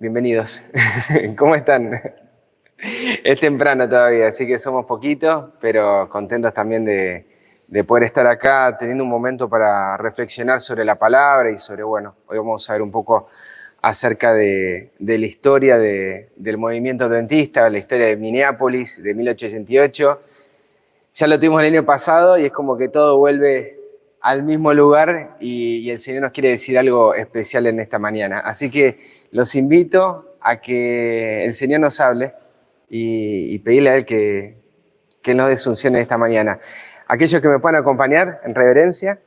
Bienvenidos. ¿Cómo están? Es temprano todavía, así que somos poquitos, pero contentos también de poder estar acá teniendo un momento para reflexionar sobre la palabra y sobre, bueno, hoy vamos a ver un poco acerca de la historia del movimiento adventista, la historia de Minneapolis de 1888. Ya lo tuvimos el año pasado y es como que todo vuelve al mismo lugar y el Señor nos quiere decir algo especial en esta mañana. Así que los invito a que el Señor nos hable y pedirle a Él que nos dé su unción en esta mañana. Aquellos que me puedan acompañar en reverencia.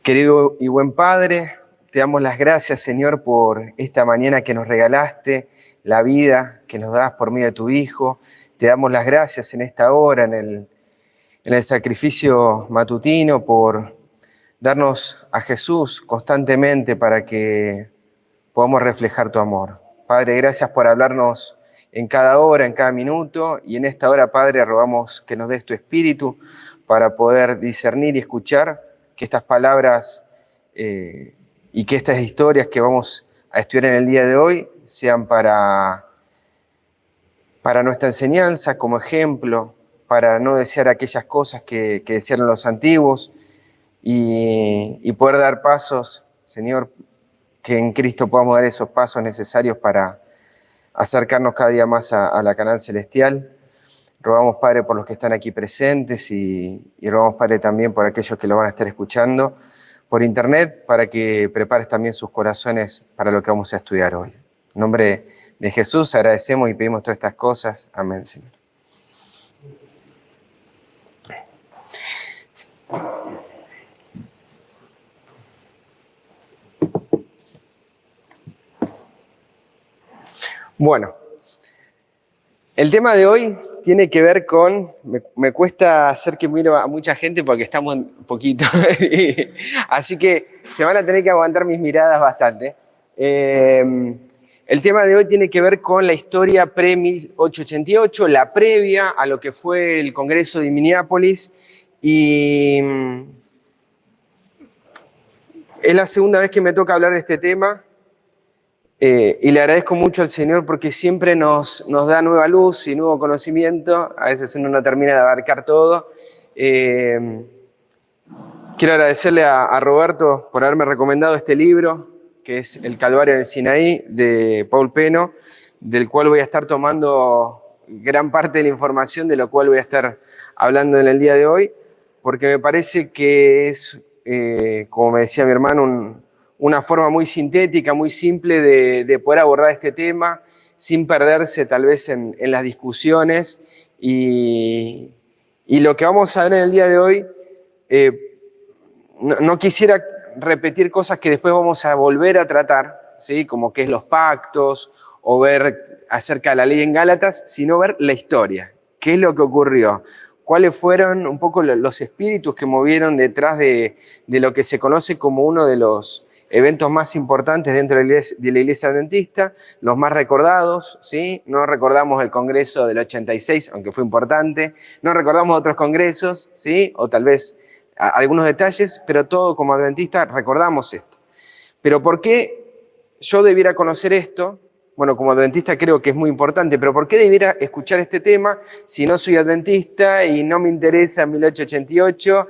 Querido y buen Padre, te damos las gracias, Señor, por esta mañana que nos regalaste, la vida que nos das por medio de tu Hijo. Te damos las gracias en esta hora, en el sacrificio matutino, por darnos a Jesús constantemente para que podamos reflejar tu amor. Padre, gracias por hablarnos en cada hora, en cada minuto, y en esta hora, Padre, rogamos que nos des tu espíritu para poder discernir y escuchar, que estas palabras y que estas historias que vamos a estudiar en el día de hoy sean para nuestra enseñanza, como ejemplo, para no desear aquellas cosas que desearon los antiguos y poder dar pasos, Señor, que en Cristo podamos dar esos pasos necesarios para acercarnos cada día más a la Canaán celestial. Rogamos, Padre, por los que están aquí presentes y rogamos, Padre, también por aquellos que lo van a estar escuchando por internet, para que prepares también sus corazones para lo que vamos a estudiar hoy. En nombre de Jesús agradecemos y pedimos todas estas cosas. Amén, Señor. Bueno, el tema de hoy tiene que ver con, me cuesta hacer que miro a mucha gente porque estamos un poquito, así que se van a tener que aguantar mis miradas bastante. El tema de hoy tiene que ver con la historia pre-1888, la previa a lo que fue el Congreso de Minneapolis, y es la segunda vez que me toca hablar de este tema. Y le agradezco mucho al Señor porque siempre nos da nueva luz y nuevo conocimiento. A veces uno no termina de abarcar todo. Quiero agradecerle a Roberto por haberme recomendado este libro, que es El Calvario del Sinaí, de Paul Peno, del cual voy a estar tomando gran parte de la información, de lo cual voy a estar hablando en el día de hoy, porque me parece que es, como me decía mi hermano, una forma muy sintética, muy simple de poder abordar este tema sin perderse tal vez en las discusiones. Y lo que vamos a ver en el día de hoy, no quisiera repetir cosas que después vamos a volver a tratar, ¿sí? Como que es los pactos o ver acerca de la ley en Gálatas, sino ver la historia, qué es lo que ocurrió. ¿Cuáles fueron un poco los espíritus que movieron detrás de lo que se conoce como uno de los eventos más importantes dentro de la iglesia adventista, los más recordados, ¿sí? No recordamos el Congreso del 86, aunque fue importante, no recordamos otros congresos, ¿sí? O tal vez algunos detalles, pero todo como adventista recordamos esto. Pero ¿por qué yo debiera conocer esto? Bueno, como adventista creo que es muy importante, pero ¿por qué debiera escuchar este tema si no soy adventista y no me interesa 1888?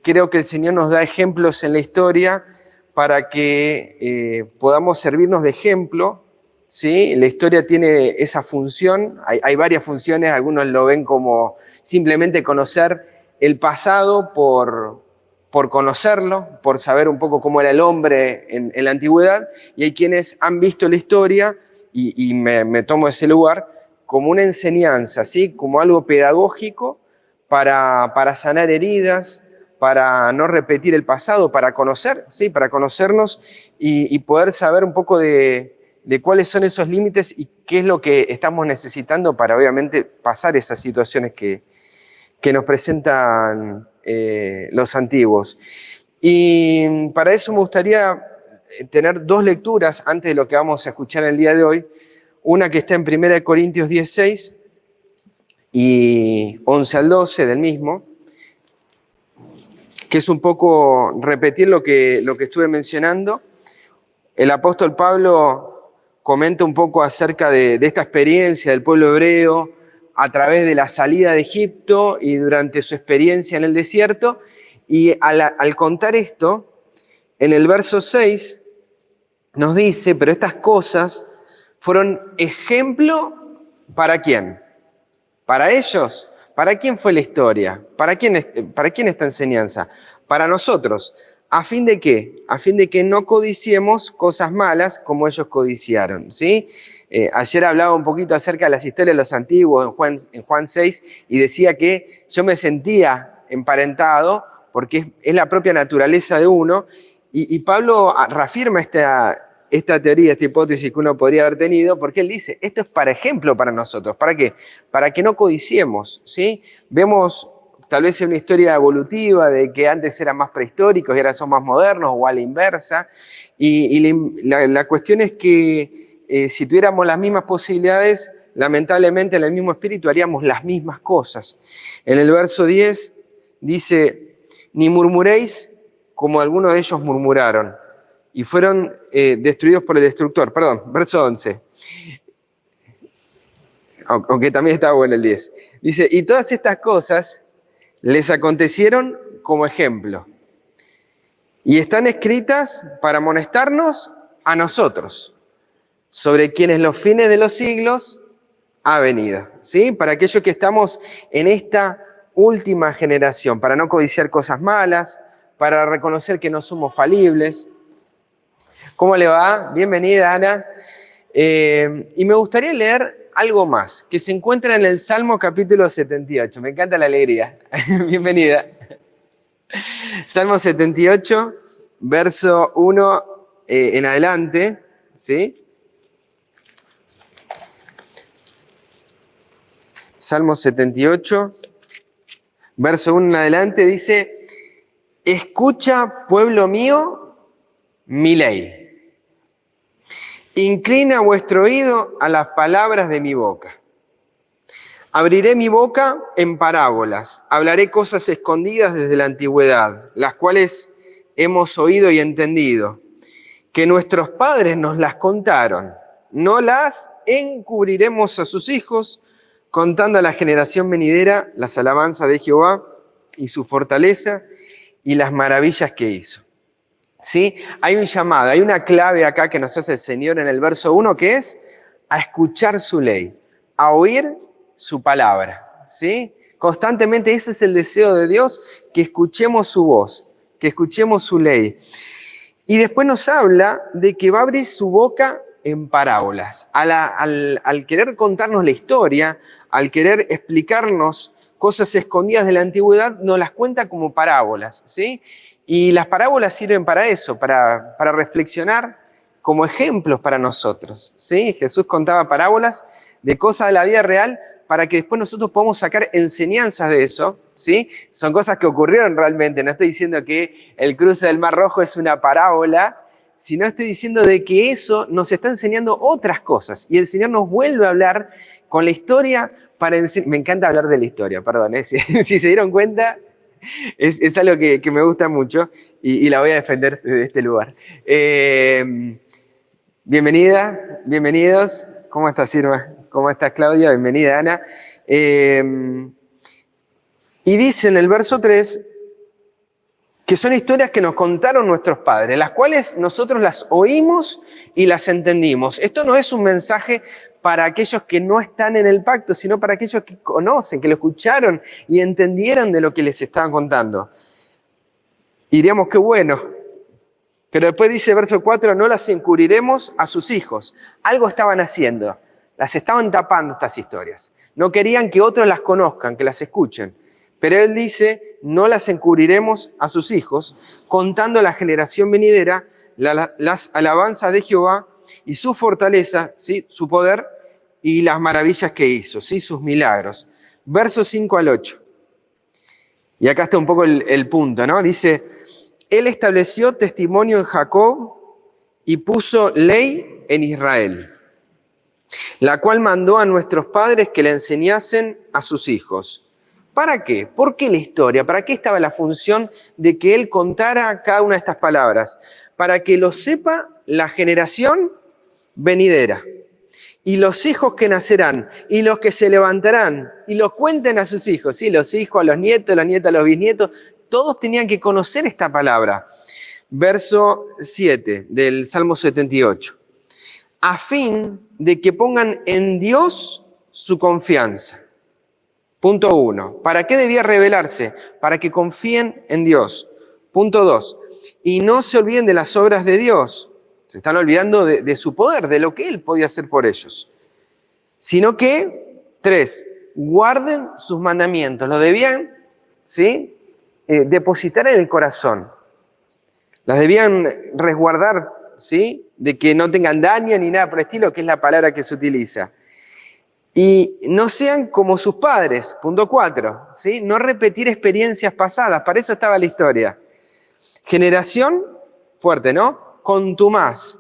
Creo que el Señor nos da ejemplos en la historia para que podamos servirnos de ejemplo, ¿sí? La historia tiene esa función, hay varias funciones, algunos lo ven como simplemente conocer el pasado por conocerlo, por saber un poco cómo era el hombre en la antigüedad, y hay quienes han visto la historia, y me tomo ese lugar, como una enseñanza, ¿sí? Como algo pedagógico para sanar heridas, para no repetir el pasado, para conocer, ¿sí? Para conocernos y poder saber un poco de cuáles son esos límites y qué es lo que estamos necesitando para obviamente pasar esas situaciones que nos presentan los antiguos. Y para eso me gustaría tener dos lecturas antes de lo que vamos a escuchar el día de hoy. Una que está en 1 Corintios 16 y 11 al 12 del mismo. que es un poco repetir lo que estuve mencionando. El apóstol Pablo comenta un poco acerca de esta experiencia del pueblo hebreo a través de la salida de Egipto y durante su experiencia en el desierto. Y al contar esto, en el verso 6 nos dice, pero estas cosas fueron ejemplo ¿para quién? ¿Para ellos? ¿Para quién fue la historia? ¿Para quién esta enseñanza? Para nosotros. ¿A fin de qué? A fin de que no codiciemos cosas malas como ellos codiciaron, ¿sí? Ayer hablaba un poquito acerca de las historias de los antiguos en Juan 6 y decía que yo me sentía emparentado porque es la propia naturaleza de uno y Pablo reafirma esta teoría, esta hipótesis que uno podría haber tenido, porque él dice, esto es para ejemplo para nosotros. ¿Para qué? Para que no codiciemos, ¿sí? Vemos tal vez una historia evolutiva de que antes eran más prehistóricos y ahora son más modernos o a la inversa. Y la cuestión es que si tuviéramos las mismas posibilidades, lamentablemente en el mismo espíritu haríamos las mismas cosas. En el verso 10 dice, ni murmuréis como algunos de ellos murmuraron y fueron destruidos por el destructor. Perdón, verso 11. Aunque también está bueno el 10. Dice, y todas estas cosas les acontecieron como ejemplo y están escritas para amonestarnos a nosotros, sobre quienes los fines de los siglos ha venido, ¿sí? Para aquellos que estamos en esta última generación, para no codiciar cosas malas, para reconocer que no somos falibles. ¿Cómo le va? Bienvenida, Ana. Y me gustaría leer algo más, que se encuentra en el Salmo capítulo 78. Me encanta la alegría. Bienvenida. Salmo 78, verso 1 en adelante, ¿sí? Salmo 78, verso 1 en adelante, dice, escucha, pueblo mío, mi ley. Inclina vuestro oído a las palabras de mi boca. Abriré mi boca en parábolas, hablaré cosas escondidas desde la antigüedad, las cuales hemos oído y entendido, que nuestros padres nos las contaron. No las encubriremos a sus hijos, contando a la generación venidera las alabanzas de Jehová y su fortaleza y las maravillas que hizo. ¿Sí? Hay un llamado, hay una clave acá que nos hace el Señor en el verso 1 que es a escuchar su ley, a oír su palabra. ¿Sí? Constantemente ese es el deseo de Dios, que escuchemos su voz, que escuchemos su ley. Y después nos habla de que va a abrir su boca en parábolas. Al querer contarnos la historia, al querer explicarnos cosas escondidas de la antigüedad, nos las cuenta como parábolas, ¿sí? Y las parábolas sirven para eso, para reflexionar como ejemplos para nosotros, ¿sí? Jesús contaba parábolas de cosas de la vida real para que después nosotros podamos sacar enseñanzas de eso, ¿sí? Son cosas que ocurrieron realmente. No estoy diciendo que el cruce del Mar Rojo es una parábola, sino estoy diciendo de que eso nos está enseñando otras cosas. Y el Señor nos vuelve a hablar con la historia para enseñar. Me encanta hablar de la historia, perdón, ¿eh? Si se dieron cuenta... Es algo que me gusta mucho y la voy a defender desde este lugar. Bienvenida, bienvenidos. ¿Cómo estás, Irma? ¿Cómo estás, Claudia? Bienvenida, Ana. Y dice en el verso 3 que son historias que nos contaron nuestros padres, las cuales nosotros las oímos y las entendimos. Esto no es un mensaje para aquellos que no están en el pacto, sino para aquellos que conocen, que lo escucharon y entendieron de lo que les estaban contando. Y diríamos, qué bueno. Pero después dice verso 4, no las encubriremos a sus hijos. Algo estaban haciendo, las estaban tapando estas historias. No querían que otros las conozcan, que las escuchen. Pero él dice, no las encubriremos a sus hijos, contando a la generación venidera las alabanzas de Jehová y su fortaleza, ¿sí? Su poder y las maravillas que hizo, ¿sí? Sus milagros. Versos 5 al 8. Y acá está un poco el punto, ¿no? Dice, él estableció testimonio en Jacob y puso ley en Israel, la cual mandó a nuestros padres que le enseñasen a sus hijos, ¿Para qué? ¿Por qué la historia? ¿Para qué estaba la función de que él contara cada una de estas palabras? Para que lo sepa la generación venidera, y los hijos que nacerán, y los que se levantarán, y los cuenten a sus hijos, ¿sí? Los hijos, a los nietos a los bisnietos, todos tenían que conocer esta palabra. Verso 7 del Salmo 78. A fin de que pongan en Dios su confianza. Punto 1. ¿Para qué debía revelarse? Para que confíen en Dios. Punto 2. Y no se olviden de las obras de Dios. Se están olvidando de su poder, de lo que Él podía hacer por ellos. Sino que, 3, guarden sus mandamientos. Lo debían, ¿sí? Depositar en el corazón. Las debían resguardar, ¿sí? De que no tengan daño ni nada por el estilo, que es la palabra que se utiliza. Y no sean como sus padres, punto 4, ¿sí? No repetir experiencias pasadas, para eso estaba la historia. Generación, fuerte, ¿no? Contumaz,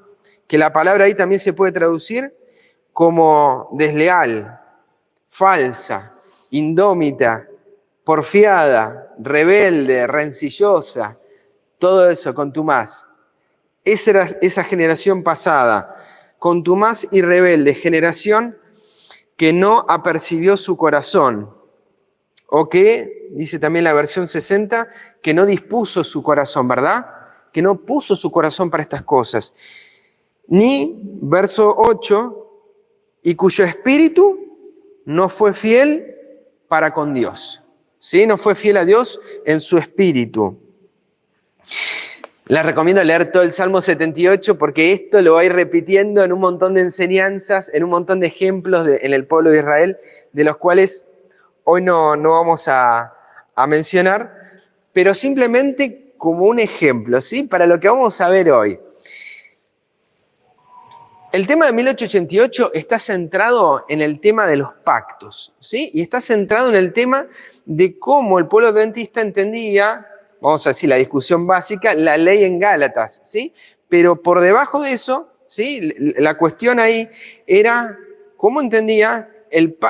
que la palabra ahí también se puede traducir como desleal, falsa, indómita, porfiada, rebelde, rencillosa, todo eso, contumaz. Esa era esa generación pasada, contumaz y rebelde, generación que no apercibió su corazón, o que, dice también la versión 60, que no dispuso su corazón, ¿verdad? Que no puso su corazón para estas cosas. Ni, verso 8, y cuyo espíritu no fue fiel para con Dios, ¿sí? No fue fiel a Dios en su espíritu. Les recomiendo leer todo el Salmo 78 porque esto lo va a ir repitiendo en un montón de enseñanzas, en un montón de ejemplos en el pueblo de Israel, de los cuales hoy no vamos a mencionar, pero simplemente como un ejemplo, ¿sí? Para lo que vamos a ver hoy. El tema de 1888 está centrado en el tema de los pactos, ¿sí? Y está centrado en el tema de cómo el pueblo adventista entendía, vamos a decir, la discusión básica, la ley en Gálatas, ¿sí? Pero por debajo de eso, ¿sí? La cuestión ahí era cómo entendía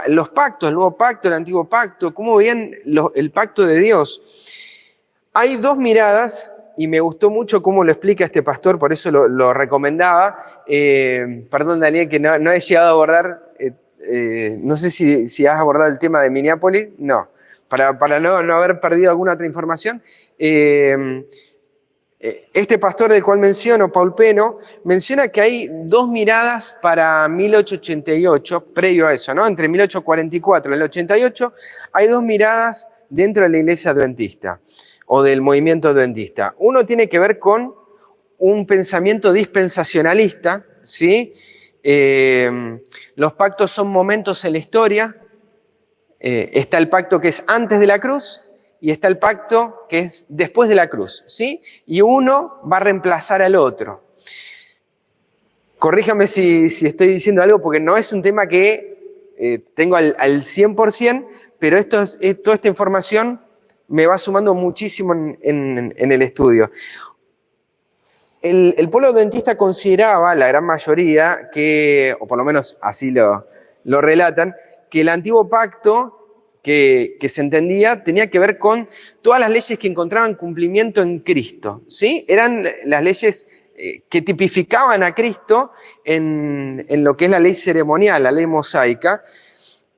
los pactos, el nuevo pacto, el antiguo pacto, cómo veían el pacto de Dios. Hay dos miradas, y me gustó mucho cómo lo explica este pastor, por eso lo recomendaba. Perdón, Daniel, que no he llegado a abordar, no sé si has abordado el tema de Minneapolis, no. Para no haber perdido alguna otra información, este pastor del cual menciono, Paul Peno, menciona que hay dos miradas para 1888, previo a eso, ¿no? Entre 1844 y el 88, hay dos miradas dentro de la iglesia adventista o del movimiento adventista. Uno tiene que ver con un pensamiento dispensacionalista, ¿sí? Los pactos son momentos en la historia. Está el pacto que es antes de la cruz y está el pacto que es después de la cruz, ¿sí? Y uno va a reemplazar al otro. Corríjame si estoy diciendo algo, porque no es un tema que tengo al 100%, pero toda esta información me va sumando muchísimo en el estudio. El pueblo adventista consideraba, la gran mayoría, que, o por lo menos así lo relatan, que el antiguo pacto que se entendía tenía que ver con todas las leyes que encontraban cumplimiento en Cristo, ¿sí? Eran las leyes que tipificaban a Cristo en lo que es la ley ceremonial, la ley mosaica,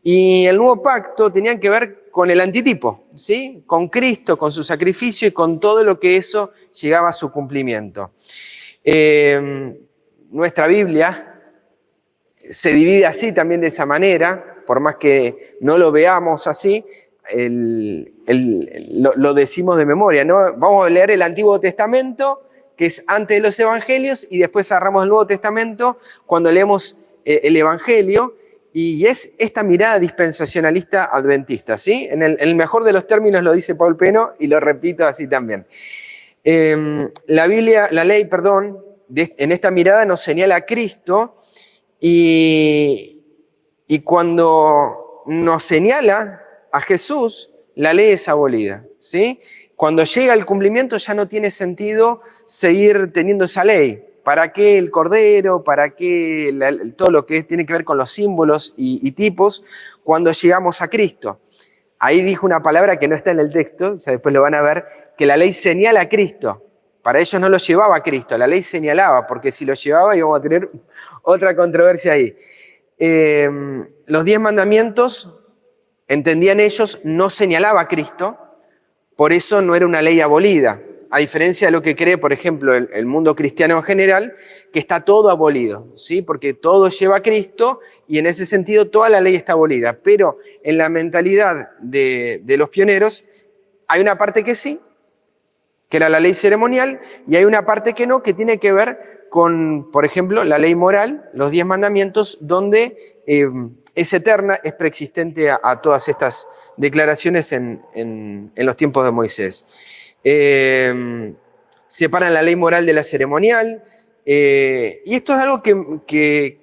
y el nuevo pacto tenía que ver con el antitipo, ¿sí? Con Cristo, con su sacrificio y con todo lo que eso llegaba a su cumplimiento. Nuestra Biblia se divide así también de esa manera, por más que no lo veamos así, lo decimos de memoria, ¿no? Vamos a leer el Antiguo Testamento, que es antes de los Evangelios, y después agarramos el Nuevo Testamento cuando leemos el Evangelio, y es esta mirada dispensacionalista adventista, ¿sí? En el mejor de los términos lo dice Paul Peno, y lo repito así también. La ley, en esta mirada nos señala a Cristo, y cuando nos señala a Jesús, la ley es abolida, ¿sí? Cuando llega el cumplimiento ya no tiene sentido seguir teniendo esa ley. ¿Para qué el cordero? ¿Para qué todo lo que tiene que ver con los símbolos y tipos cuando llegamos a Cristo? ahí dijo una palabra que no está en el texto, ya después lo van a ver, que la ley señala a Cristo. Para ellos no lo llevaba a Cristo, la ley señalaba, porque si lo llevaba íbamos a tener otra controversia ahí. Los 10 mandamientos, entendían ellos, no señalaba a Cristo, por eso no era una ley abolida, a diferencia de lo que cree, por ejemplo, el mundo cristiano en general, que está todo abolido, ¿sí? Porque todo lleva a Cristo y en ese sentido toda la ley está abolida. Pero en la mentalidad de los pioneros hay una parte que sí, que era la ley ceremonial, y hay una parte que no, que tiene que ver con, por ejemplo, la ley moral, los 10 mandamientos, donde es eterna, es preexistente a todas estas declaraciones en los tiempos de Moisés. Separan la ley moral de la ceremonial, y esto es algo que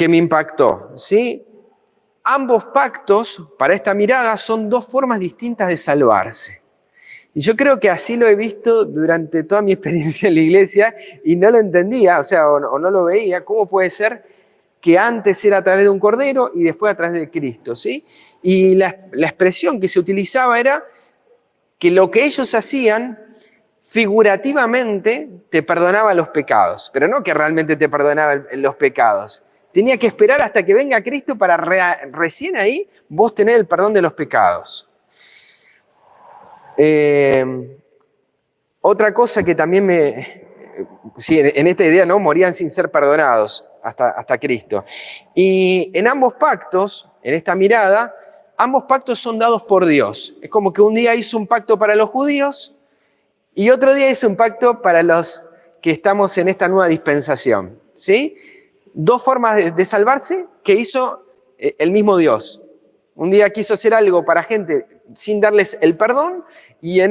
me impactó, ¿sí? Ambos pactos, para esta mirada, son dos formas distintas de salvarse. Y yo creo que así lo he visto durante toda mi experiencia en la iglesia y no lo entendía, o sea, o no lo veía. ¿Cómo puede ser que antes era a través de un cordero y después a través de Cristo, ¿sí? Y la expresión que se utilizaba era que lo que ellos hacían figurativamente te perdonaba los pecados, pero no que realmente te perdonaba los pecados. Tenía que esperar hasta que venga Cristo para recién ahí vos tener el perdón de los pecados. Otra cosa que también sí, en esta idea, ¿no? Morían sin ser perdonados hasta Cristo. Y en ambos pactos, en esta mirada, ambos pactos son dados por Dios. Es como que un día hizo un pacto para los judíos y otro día hizo un pacto para los que estamos en esta nueva dispensación, ¿sí? Dos formas de salvarse que hizo el mismo Dios. Un día quiso hacer algo para gente sin darles el perdón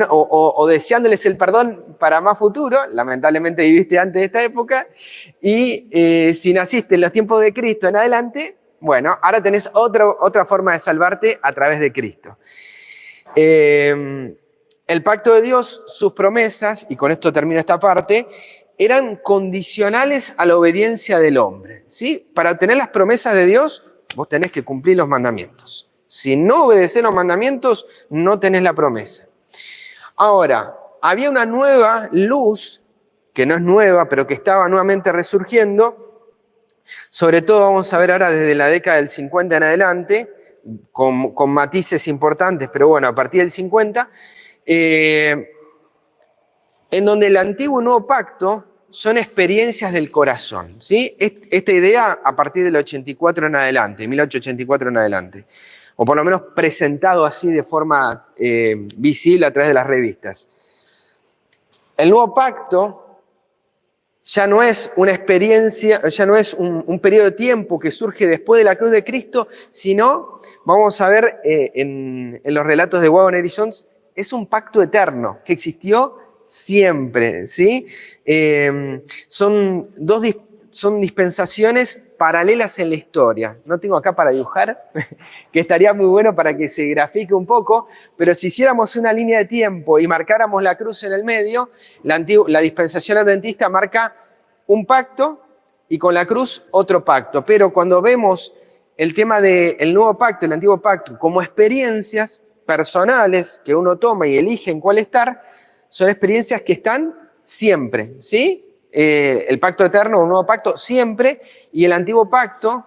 o deseándoles el perdón para más futuro. Lamentablemente viviste antes de esta época. Y si naciste en los tiempos de Cristo en adelante, bueno, ahora tenés otra forma de salvarte a través de Cristo. El pacto de Dios, sus promesas, y con esto termino esta parte, eran condicionales a la obediencia del hombre, ¿sí? Para obtener las promesas de Dios, vos tenés que cumplir los mandamientos. Si no obedecés los mandamientos, no tenés la promesa. Ahora, había una nueva luz, que no es nueva, pero que estaba nuevamente resurgiendo. Sobre todo vamos a ver ahora desde la década del 50 en adelante, con matices importantes, pero bueno, a partir del 50, en donde el antiguo y nuevo pacto son experiencias del corazón, ¿sí? Esta idea a partir del 84 en adelante, 1884 en adelante, o por lo menos presentado así de forma visible a través de las revistas. El nuevo pacto ya no es una experiencia, ya no es un periodo de tiempo que surge después de la cruz de Cristo, sino, vamos a ver en los relatos de Waggoner y Jones, es un pacto eterno que existió siempre, ¿sí? Son dispensaciones paralelas en la historia. No tengo acá para dibujar, que estaría muy bueno para que se grafique un poco, pero si hiciéramos una línea de tiempo y marcáramos la cruz en el medio, la dispensación adventista marca un pacto y con la cruz otro pacto. Pero cuando vemos el tema del nuevo pacto, el antiguo pacto, como experiencias personales que uno toma y elige en cuál estar, son experiencias que están siempre, ¿sí? El pacto eterno, un nuevo pacto, siempre, y el antiguo pacto,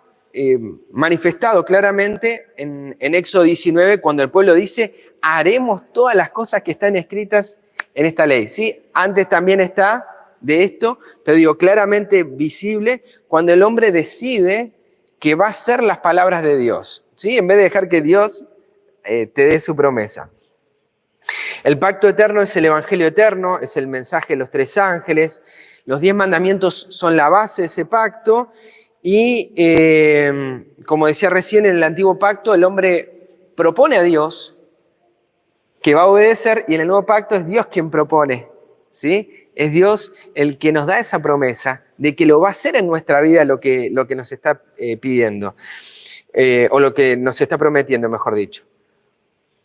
manifestado claramente en Éxodo 19, cuando el pueblo dice, haremos todas las cosas que están escritas en esta ley, ¿sí? Antes también está de esto, pero digo, claramente visible, cuando el hombre decide que va a ser las palabras de Dios, ¿sí? En vez de dejar que Dios te dé su promesa. El pacto eterno es el evangelio eterno, es el mensaje de los 3 ángeles. Los 10 mandamientos son la base de ese pacto y, como decía recién, en el antiguo pacto el hombre propone a Dios que va a obedecer y en el nuevo pacto es Dios quien propone, ¿sí? Es Dios el que nos da esa promesa de que lo va a hacer en nuestra vida lo que nos está pidiendo, o lo que nos está prometiendo, mejor dicho.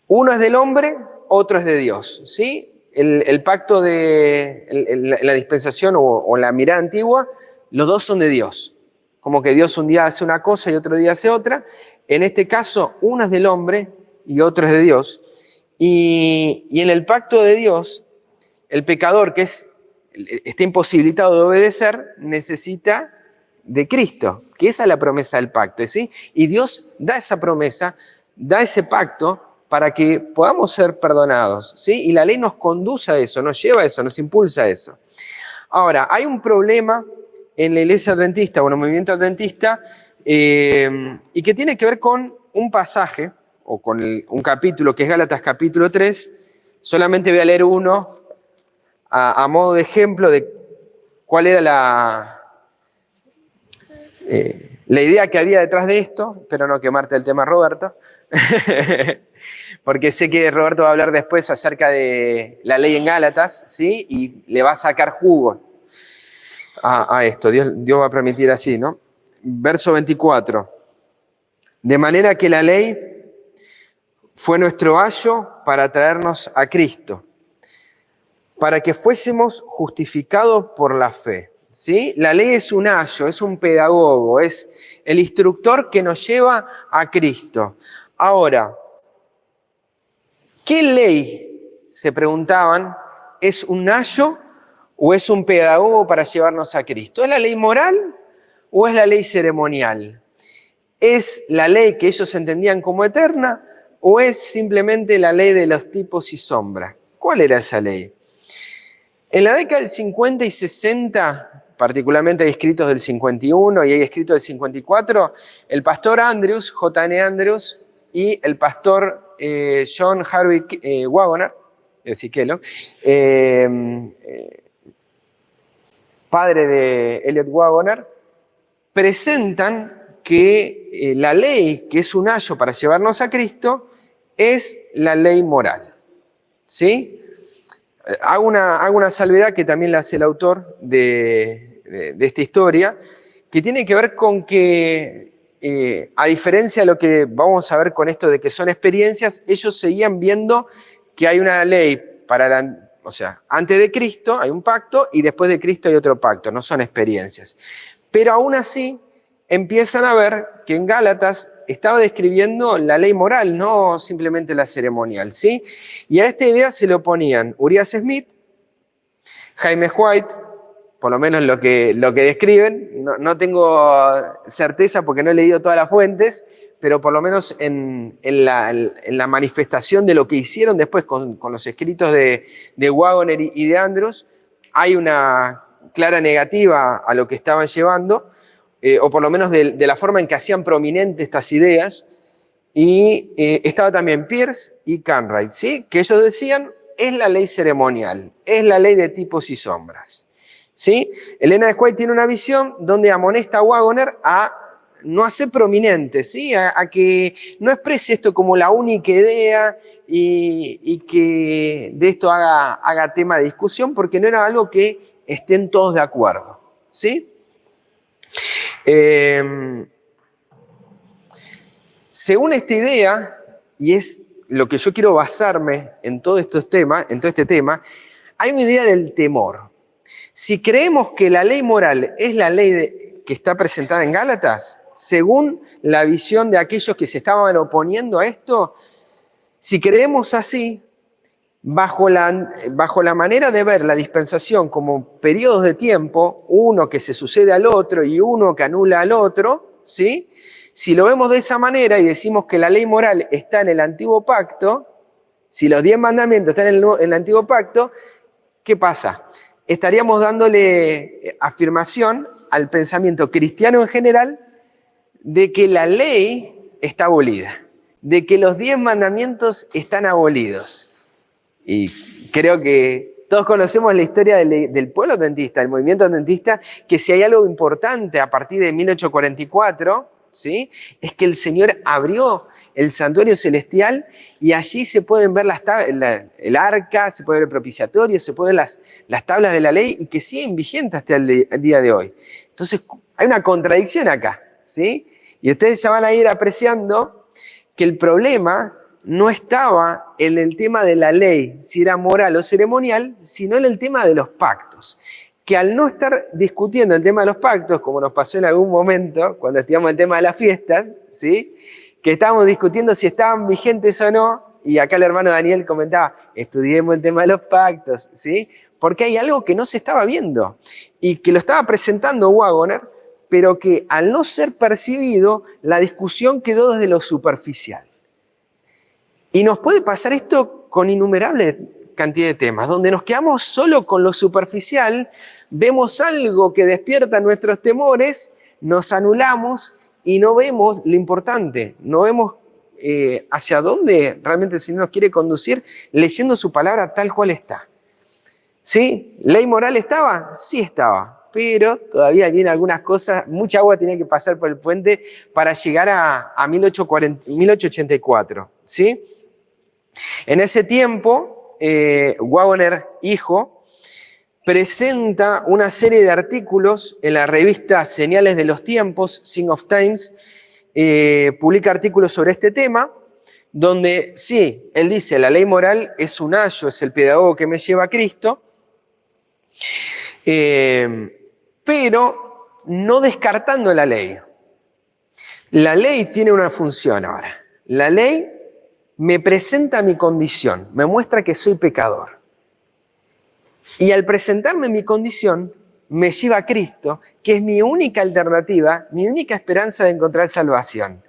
Uno es del hombre, otro es de Dios, ¿sí? El pacto de la dispensación o la mirada antigua, los dos son de Dios. Como que Dios un día hace una cosa y otro día hace otra. En este caso, uno es del hombre y otro es de Dios. Y en el pacto de Dios, el pecador que está imposibilitado de obedecer necesita de Cristo, que esa es la promesa del pacto, ¿sí? Y Dios da esa promesa, da ese pacto para que podamos ser perdonados, ¿sí? Y la ley nos conduce a eso, nos lleva a eso, nos impulsa a eso. Ahora, hay un problema en la iglesia adventista o en el movimiento adventista y que tiene que ver con un pasaje o con un capítulo que es Gálatas capítulo 3. Solamente voy a leer uno a modo de ejemplo de cuál era la idea que había detrás de esto. Espero no quemarte el tema, Roberto, porque sé que Roberto va a hablar después acerca de la ley en Gálatas, ¿sí? Y le va a sacar jugo a esto. Dios va a permitir así, ¿no? Verso 24. De manera que la ley fue nuestro ayo para traernos a Cristo, para que fuésemos justificados por la fe. ¿Sí? La ley es un ayo, es un pedagogo, es el instructor que nos lleva a Cristo. Ahora, ¿qué ley, se preguntaban, es un ayo o es un pedagogo para llevarnos a Cristo? ¿Es la ley moral o es la ley ceremonial? ¿Es la ley que ellos entendían como eterna o es simplemente la ley de los tipos y sombras? ¿Cuál era esa ley? En la década del 50 y 60, particularmente hay escritos del 51 y hay escritos del 54, el pastor Andrews, J.N. Andrews, y el pastor John Harvey Waggoner, decir Kellogg, padre de Elliot Waggoner, presentan que la ley, que es un ayo para llevarnos a Cristo, es la ley moral. ¿Sí? Hago una salvedad que también la hace el autor de esta historia, que tiene que ver con que, a diferencia de lo que vamos a ver con esto de que son experiencias, ellos seguían viendo que hay una ley o sea, antes de Cristo hay un pacto y después de Cristo hay otro pacto, no son experiencias. Pero aún así empiezan a ver que en Gálatas estaba describiendo la ley moral, no simplemente la ceremonial, ¿sí? Y a esta idea se le oponían Urias Smith, Jaime White, por lo menos lo que describen, no tengo certeza porque no he leído todas las fuentes, pero por lo menos en la manifestación de lo que hicieron después con los escritos de Waggoner y de Andrews, hay una clara negativa a lo que estaban llevando, o por lo menos de la forma en que hacían prominentes estas ideas, y estaba también Pierce y Cartwright, ¿sí? Que ellos decían, es la ley ceremonial, es la ley de tipos y sombras, ¿sí? Elena de White tiene una visión donde amonesta a Waggoner a no hacer prominente, ¿sí? A que no exprese esto como la única idea y que de esto haga tema de discusión, porque no era algo que estén todos de acuerdo, ¿sí? Según esta idea, y es lo que yo quiero basarme en todo este tema, hay una idea del temor. Si creemos que la ley moral es la ley que está presentada en Gálatas, según la visión de aquellos que se estaban oponiendo a esto, si creemos así, bajo la manera de ver la dispensación como periodos de tiempo, uno que se sucede al otro y uno que anula al otro, ¿sí? Si lo vemos de esa manera y decimos que la ley moral está en el antiguo pacto, si los 10 mandamientos están en el antiguo pacto, ¿qué pasa? Estaríamos dándole afirmación al pensamiento cristiano en general de que la ley está abolida, de que los 10 mandamientos están abolidos. Y creo que todos conocemos la historia del pueblo adventista, del movimiento adventista, que si hay algo importante a partir de 1844, ¿sí? Es que el Señor abrió el santuario celestial y allí se pueden ver el arca, se puede ver el propiciatorio, se pueden ver las tablas de la ley y que siguen vigentes hasta el día de hoy. Entonces hay una contradicción acá, ¿sí? Y ustedes ya van a ir apreciando que el problema no estaba en el tema de la ley, si era moral o ceremonial, sino en el tema de los pactos. Que al no estar discutiendo el tema de los pactos, como nos pasó en algún momento, cuando estudiamos el tema de las fiestas, ¿sí? que estábamos discutiendo si estaban vigentes o no, y acá el hermano Daniel comentaba, estudiemos el tema de los pactos, ¿sí? Porque hay algo que no se estaba viendo y que lo estaba presentando Waggoner, pero que al no ser percibido, la discusión quedó desde lo superficial. Y nos puede pasar esto con innumerables cantidad de temas, donde nos quedamos solo con lo superficial, vemos algo que despierta nuestros temores, nos anulamos y no vemos lo importante, no vemos hacia dónde realmente el Señor nos quiere conducir leyendo su palabra tal cual está. ¿Sí? ¿Ley moral estaba? Sí estaba, pero todavía vienen algunas cosas, mucha agua tenía que pasar por el puente para llegar a 1884. ¿Sí? En ese tiempo, Waggoner, hijo, presenta una serie de artículos en la revista Señales de los Tiempos, Signs of Times, publica artículos sobre este tema, donde sí, él dice, la ley moral es un ayo, es el pedagogo que me lleva a Cristo, pero no descartando la ley. La ley tiene una función ahora. La ley me presenta mi condición, me muestra que soy pecador. Y al presentarme mi condición, me lleva a Cristo, que es mi única alternativa, mi única esperanza de encontrar salvación.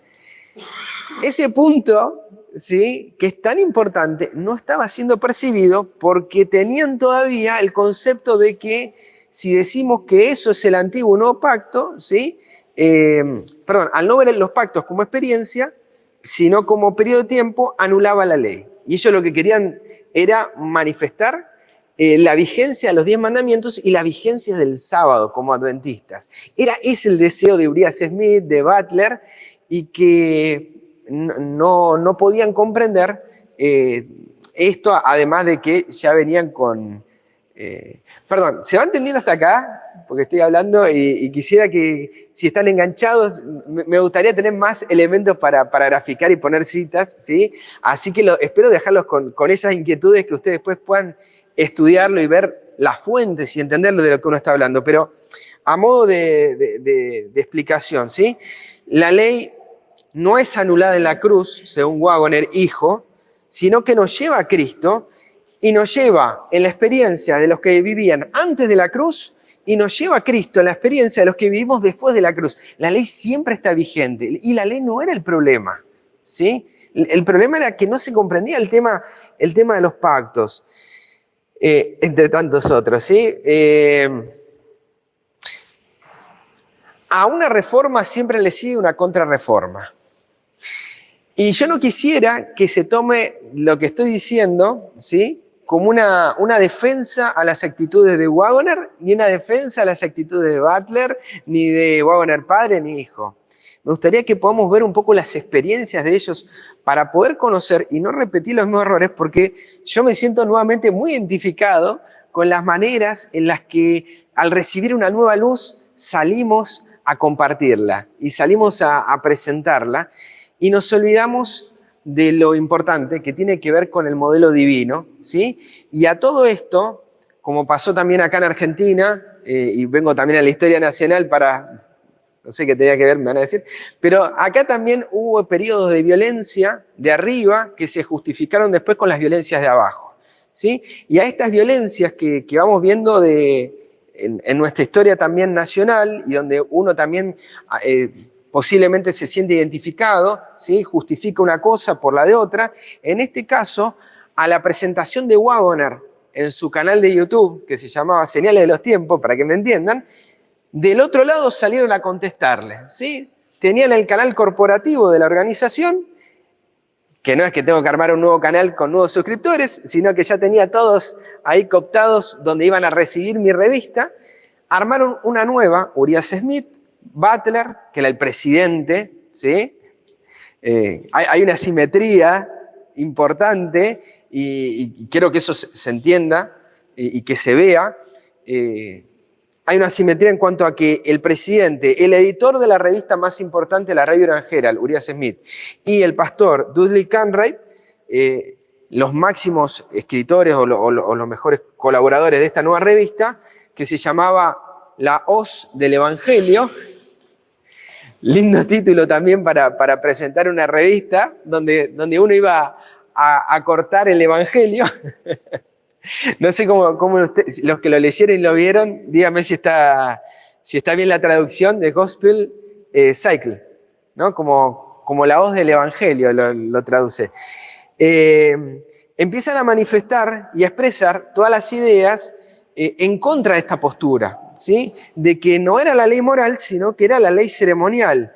Ese punto, ¿sí?, que es tan importante, no estaba siendo percibido porque tenían todavía el concepto de que si decimos que eso es el antiguo nuevo pacto, ¿sí? Al no ver los pactos como experiencia, sino como periodo de tiempo, anulaba la ley. Y ellos lo que querían era manifestar la vigencia de los 10 mandamientos y la vigencia del sábado como adventistas. Ese el deseo de Uriah Smith, de Butler, y que no podían comprender esto, además de que ya venían con... ¿se va entendiendo hasta acá? Porque estoy hablando y quisiera que, si están enganchados, me gustaría tener más elementos para graficar y poner citas, ¿sí? Así que espero dejarlos con esas inquietudes que ustedes después puedan estudiarlo y ver las fuentes y entenderlo de lo que uno está hablando. Pero a modo de explicación, ¿sí? La ley no es anulada en la cruz, según Waggoner, hijo, sino que nos lleva a Cristo y nos lleva en la experiencia de los que vivían antes de la cruz y nos lleva a Cristo en la experiencia de los que vivimos después de la cruz. La ley siempre está vigente y la ley no era el problema, ¿sí? El problema era que no se comprendía el tema de los pactos, entre tantos otros, ¿sí? A una reforma siempre le sigue una contrarreforma. Y yo no quisiera que se tome lo que estoy diciendo, ¿sí?, como una defensa a las actitudes de Waggoner, ni una defensa a las actitudes de Butler, ni de Waggoner padre ni hijo. Me gustaría que podamos ver un poco las experiencias de ellos para poder conocer y no repetir los mismos errores, porque yo me siento nuevamente muy identificado con las maneras en las que al recibir una nueva luz salimos a compartirla y salimos a presentarla y nos olvidamos de lo importante que tiene que ver con el modelo divino, ¿sí? Y a todo esto, como pasó también acá en Argentina, y vengo también a la historia nacional para, no sé qué tenía que ver, me van a decir, pero acá también hubo periodos de violencia de arriba que se justificaron después con las violencias de abajo, ¿sí? Y a estas violencias que vamos viendo en nuestra historia también nacional y donde uno también... posiblemente se siente identificado, ¿sí?, justifica una cosa por la de otra. En este caso, a la presentación de Waggoner en su canal de YouTube, que se llamaba Señales de los Tiempos, para que me entiendan, del otro lado salieron a contestarle, ¿sí? Tenían el canal corporativo de la organización, que no es que tengo que armar un nuevo canal con nuevos suscriptores, sino que ya tenía todos ahí cooptados donde iban a recibir mi revista. Armaron una nueva, Uriah Smith, Butler, que era el presidente, ¿sí? Hay una simetría importante y quiero que eso se entienda y que se vea. Hay una simetría en cuanto a que el presidente, el editor de la revista más importante, la Reverend Herald, Uriah Smith, y el pastor Dudley Cartwright, los máximos escritores o los mejores colaboradores de esta nueva revista, que se llamaba La Hoz del Evangelio, Lindo título también para presentar una revista donde uno iba a cortar el Evangelio. No sé cómo los que lo leyeron y lo vieron, dígame si está bien la traducción de Gospel Cycle, ¿no? Como la hoz del Evangelio lo traduce. Empiezan a manifestar y a expresar todas las ideas en contra de esta postura, ¿sí? De que no era la ley moral, sino que era la ley ceremonial.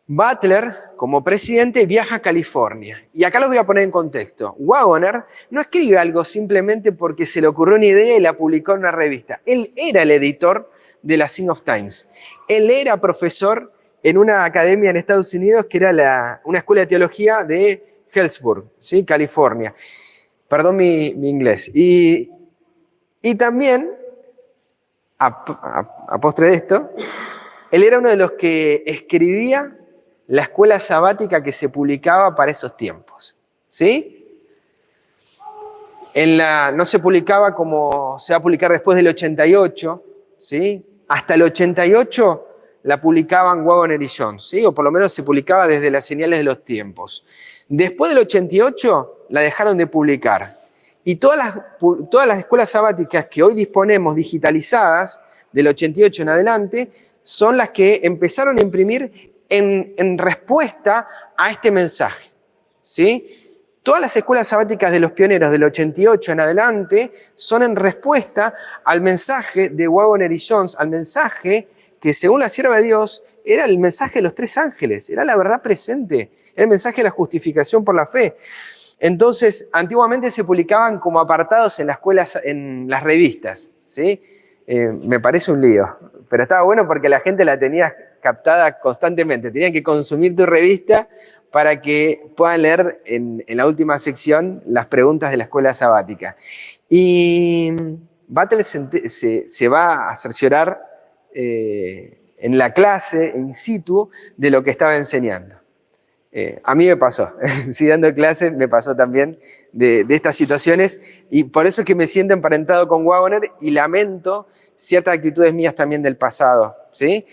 Butler, como presidente, viaja a California. Y acá lo voy a poner en contexto. Wagoner no escribe algo simplemente porque se le ocurrió una idea y la publicó en una revista. Él era el editor de la Sign of Times. Él era profesor en una academia en Estados Unidos que era una escuela de teología de Hillsborough, ¿sí? California. Perdón mi inglés. Y también, a postre de esto, él era uno de los que escribía la escuela sabática que se publicaba para esos tiempos, ¿sí? No se publicaba como se va a publicar después del 88, ¿sí? Hasta el 88 la publicaban Wagoner y Jones, ¿sí? O por lo menos se publicaba desde las señales de los tiempos. Después del 88 la dejaron de publicar. Y todas las escuelas sabáticas que hoy disponemos digitalizadas, del 88 en adelante, son las que empezaron a imprimir en respuesta a este mensaje, ¿sí? Todas las escuelas sabáticas de los pioneros del 88 en adelante son en respuesta al mensaje de Wagoner y Jones, al mensaje que según la sierva de Dios era el mensaje de los tres ángeles, era la verdad presente, era el mensaje de la justificación por la fe. Entonces, antiguamente se publicaban como apartados en las escuelas, en las revistas, ¿sí? Me parece un lío, pero estaba bueno porque la gente la tenía captada constantemente. Tenían que consumir tu revista para que puedan leer en la última sección las preguntas de la escuela sabática. Y Butler se va a cerciorar en la clase, in situ, de lo que estaba enseñando. A mí me pasó, sí, dando clases me pasó también de estas situaciones y por eso es que me siento emparentado con Wagoner y lamento ciertas actitudes mías también del pasado, ¿sí?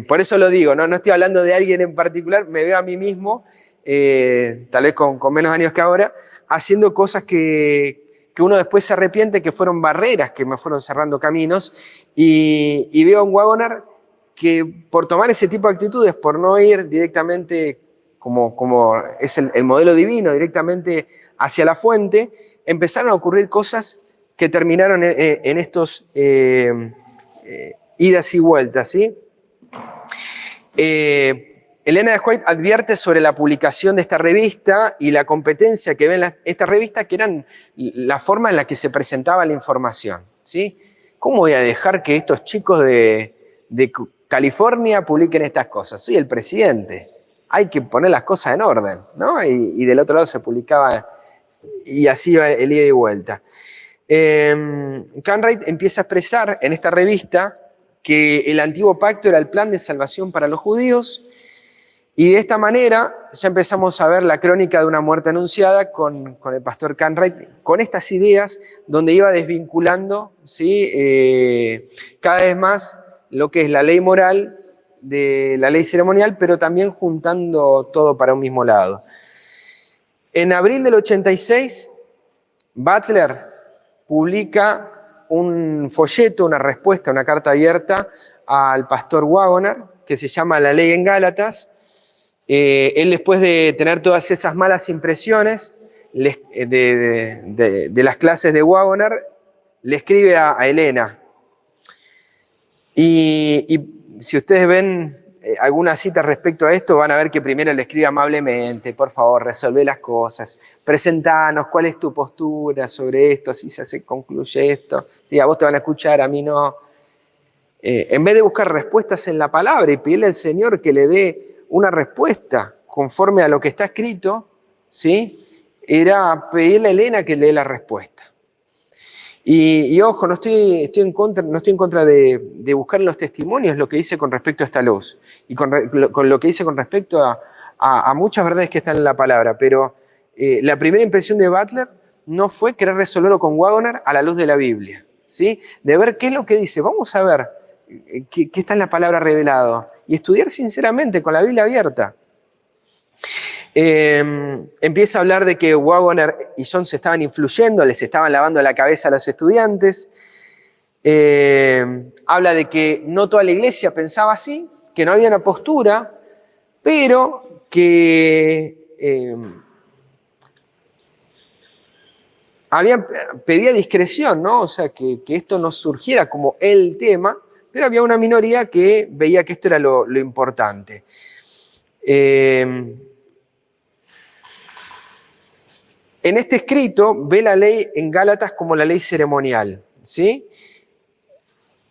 Por eso lo digo, no estoy hablando de alguien en particular, me veo a mí mismo, tal vez con menos años que ahora, haciendo cosas que uno después se arrepiente, que fueron barreras que me fueron cerrando caminos y veo a un Wagoner que por tomar ese tipo de actitudes, por no ir directamente como es el modelo divino, directamente hacia la fuente, empezaron a ocurrir cosas que terminaron en estos idas y vueltas, ¿sí? Elena de White advierte sobre la publicación de esta revista y la competencia que ven esta revista, que eran la forma en la que se presentaba la información, ¿sí? ¿Cómo voy a dejar que estos chicos de California publiquen estas cosas? Soy el presidente. Hay que poner las cosas en orden, ¿no? Y del otro lado se publicaba y así iba el ida y vuelta. Cartwright empieza a expresar en esta revista que el antiguo pacto era el plan de salvación para los judíos y de esta manera ya empezamos a ver la crónica de una muerte anunciada con el pastor Cartwright, con estas ideas donde iba desvinculando, ¿sí? Cada vez más lo que es la ley moral de la ley ceremonial, pero también juntando todo para un mismo lado. En abril del 86, Butler publica un folleto, una respuesta, una carta abierta al pastor Wagoner, que se llama La Ley en Gálatas. Él, después de tener todas esas malas impresiones de las clases de Wagoner, le escribe a Elena. Y si ustedes ven alguna cita respecto a esto, van a ver que primero le escribe amablemente: por favor, resolvé las cosas, presentanos cuál es tu postura sobre esto, si se concluye esto, sí, a vos te van a escuchar, a mí no. En vez de buscar respuestas en la palabra y pedirle al Señor que le dé una respuesta conforme a lo que está escrito, ¿sí? Era pedirle a Elena que le dé la respuesta. Y ojo, no estoy en contra de buscar en los testimonios lo que dice con respecto a esta luz y con lo que dice con respecto a muchas verdades que están en la palabra, pero la primera impresión de Butler no fue querer resolverlo con Wagoner a la luz de la Biblia, ¿sí? De ver qué es lo que dice. Vamos a ver qué está en la palabra revelado. y estudiar sinceramente con la Biblia abierta. Empieza a hablar de que Waggoner y Jones se estaban influyendo, les estaban lavando la cabeza a los estudiantes. Habla de que no toda la iglesia pensaba así, que no había una postura, pero que pedía discreción, ¿no? O sea, que esto no surgiera como el tema, pero había una minoría que veía que esto era lo importante. En este escrito ve la ley en Gálatas como la ley ceremonial, ¿sí?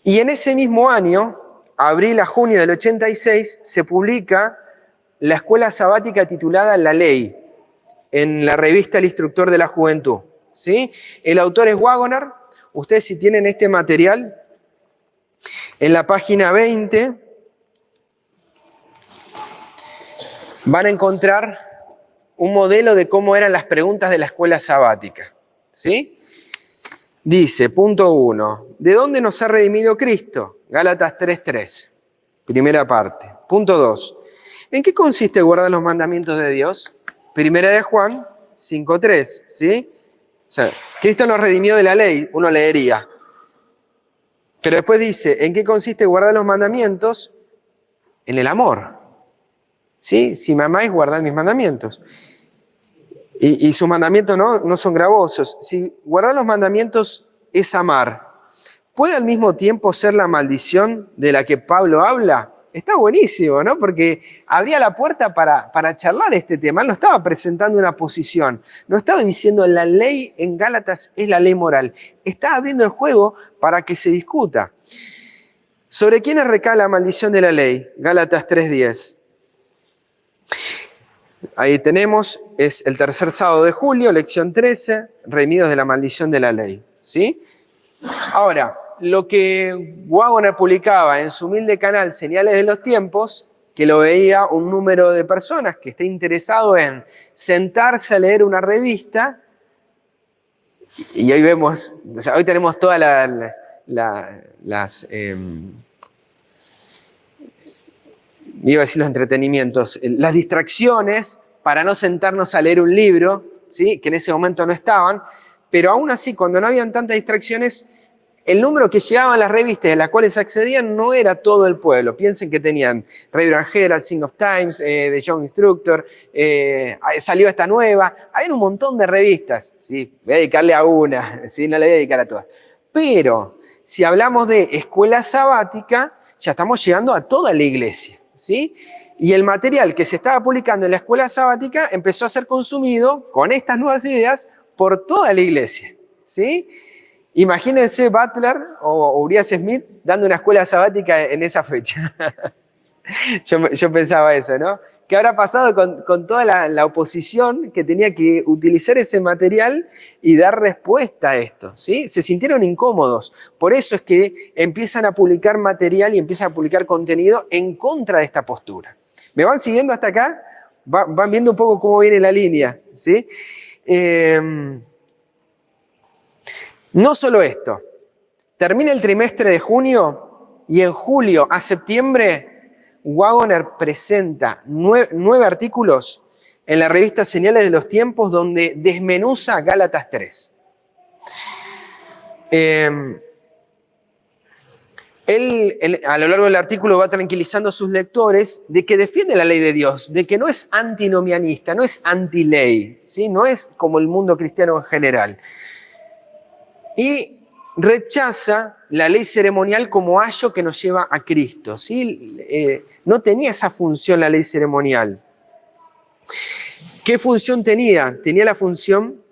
Y en ese mismo año, abril a junio del 86, se publica la escuela sabática titulada La Ley, en la revista El Instructor de la Juventud, ¿sí? El autor es Waggoner. Ustedes, si tienen este material, en la página 20 van a encontrar un modelo de cómo eran las preguntas de la escuela sabática, ¿sí? Dice, punto 1, ¿de dónde nos ha redimido Cristo? Gálatas 3:3, primera parte. Punto 2, ¿en qué consiste guardar los mandamientos de Dios? Primera de Juan 5:3, ¿sí? O sea, Cristo nos redimió de la ley, uno leería. Pero después dice, ¿en qué consiste guardar los mandamientos? En el amor, ¿sí? Si me amáis, guardad mis mandamientos. Y sus mandamientos no son gravosos. Si guardar los mandamientos es amar, ¿puede al mismo tiempo ser la maldición de la que Pablo habla? Está buenísimo, ¿no? Porque abría la puerta para charlar este tema. Él no estaba presentando una posición, no estaba diciendo la ley en Gálatas es la ley moral. Estaba abriendo el juego para que se discuta. ¿Sobre quiénes recae la maldición de la ley? Gálatas 3:10. Ahí tenemos, es el tercer sábado de julio, lección 13, redimidos de la maldición de la ley, ¿sí? Ahora, lo que Waggoner publicaba en su humilde canal Señales de los Tiempos, que lo veía un número de personas que esté interesado en sentarse a leer una revista, y hoy vemos, o sea, hoy tenemos todas iba a decir los entretenimientos, las distracciones para no sentarnos a leer un libro, ¿sí? Que en ese momento no estaban, pero aún así, cuando no habían tantas distracciones, el número que llegaban las revistas a las cuales accedían no era todo el pueblo. Piensen que tenían Review and Herald, Sign of Times, The Young Instructor, salió esta nueva, había un montón de revistas, ¿sí? Voy a dedicarle a una, ¿sí? No le voy a dedicar a todas. Pero si hablamos de escuela sabática, ya estamos llegando a toda la iglesia, ¿sí? Y el material que se estaba publicando en la escuela sabática empezó a ser consumido con estas nuevas ideas por toda la iglesia, ¿sí? Imagínense Butler o Urias Smith dando una escuela sabática en esa fecha. yo pensaba eso, ¿no? ¿Qué habrá pasado con toda la oposición que tenía que utilizar ese material y dar respuesta a esto, ¿sí? Se sintieron incómodos. Por eso es que empiezan a publicar material y empiezan a publicar contenido en contra de esta postura. ¿Me van siguiendo hasta acá? Van viendo un poco cómo viene la línea, ¿sí? No solo esto. Termina el trimestre de junio y en julio a septiembre Waggoner presenta 9 artículos en la revista Señales de los Tiempos donde desmenuza Gálatas 3. Él, a lo largo del artículo, va tranquilizando a sus lectores de que defiende la ley de Dios, de que no es antinomianista, no es anti-ley, ¿sí? No es como el mundo cristiano en general. Y rechaza la ley ceremonial como ayo que nos lleva a Cristo, ¿sí? No tenía esa función la ley ceremonial. ¿Qué función tenía? Tenía la función,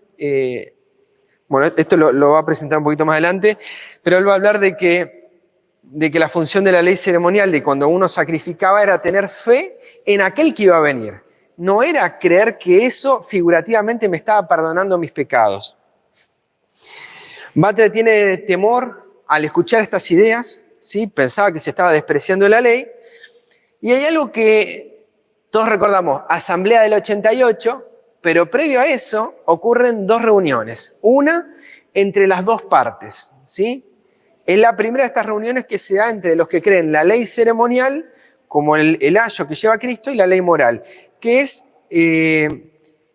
bueno, esto lo va a presentar un poquito más adelante, pero él va a hablar de que la función de la ley ceremonial, de cuando uno sacrificaba, era tener fe en aquel que iba a venir. No era creer que eso figurativamente me estaba perdonando mis pecados. Butler tiene temor al escuchar estas ideas, ¿sí? Pensaba que se estaba despreciando la ley. Y hay algo que todos recordamos, Asamblea del 88, pero previo a eso ocurren 2 reuniones. Una entre las 2 partes, ¿sí? Es la primera de estas reuniones que se da entre los que creen la ley ceremonial como el ayo que lleva a Cristo y la ley moral, que es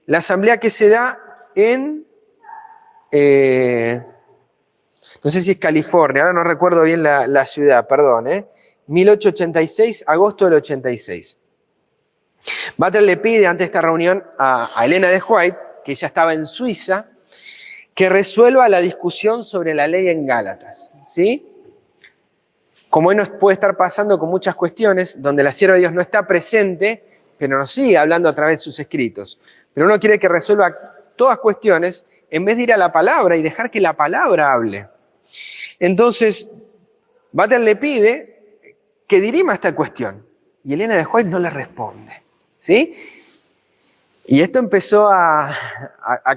la asamblea que se da en, no sé si es California, ahora no recuerdo bien la ciudad, perdón, 1886, agosto del 86. Butler le pide ante esta reunión a Elena de White, que ya estaba en Suiza, que resuelva la discusión sobre la ley en Gálatas, ¿sí? Como hoy nos puede estar pasando con muchas cuestiones, donde la sierva de Dios no está presente, pero nos sigue hablando a través de sus escritos. Pero uno quiere que resuelva todas cuestiones en vez de ir a la palabra y dejar que la palabra hable. Entonces, Butler le pide que dirima esta cuestión. Y Elena de White no le responde, ¿sí? Y esto empezó a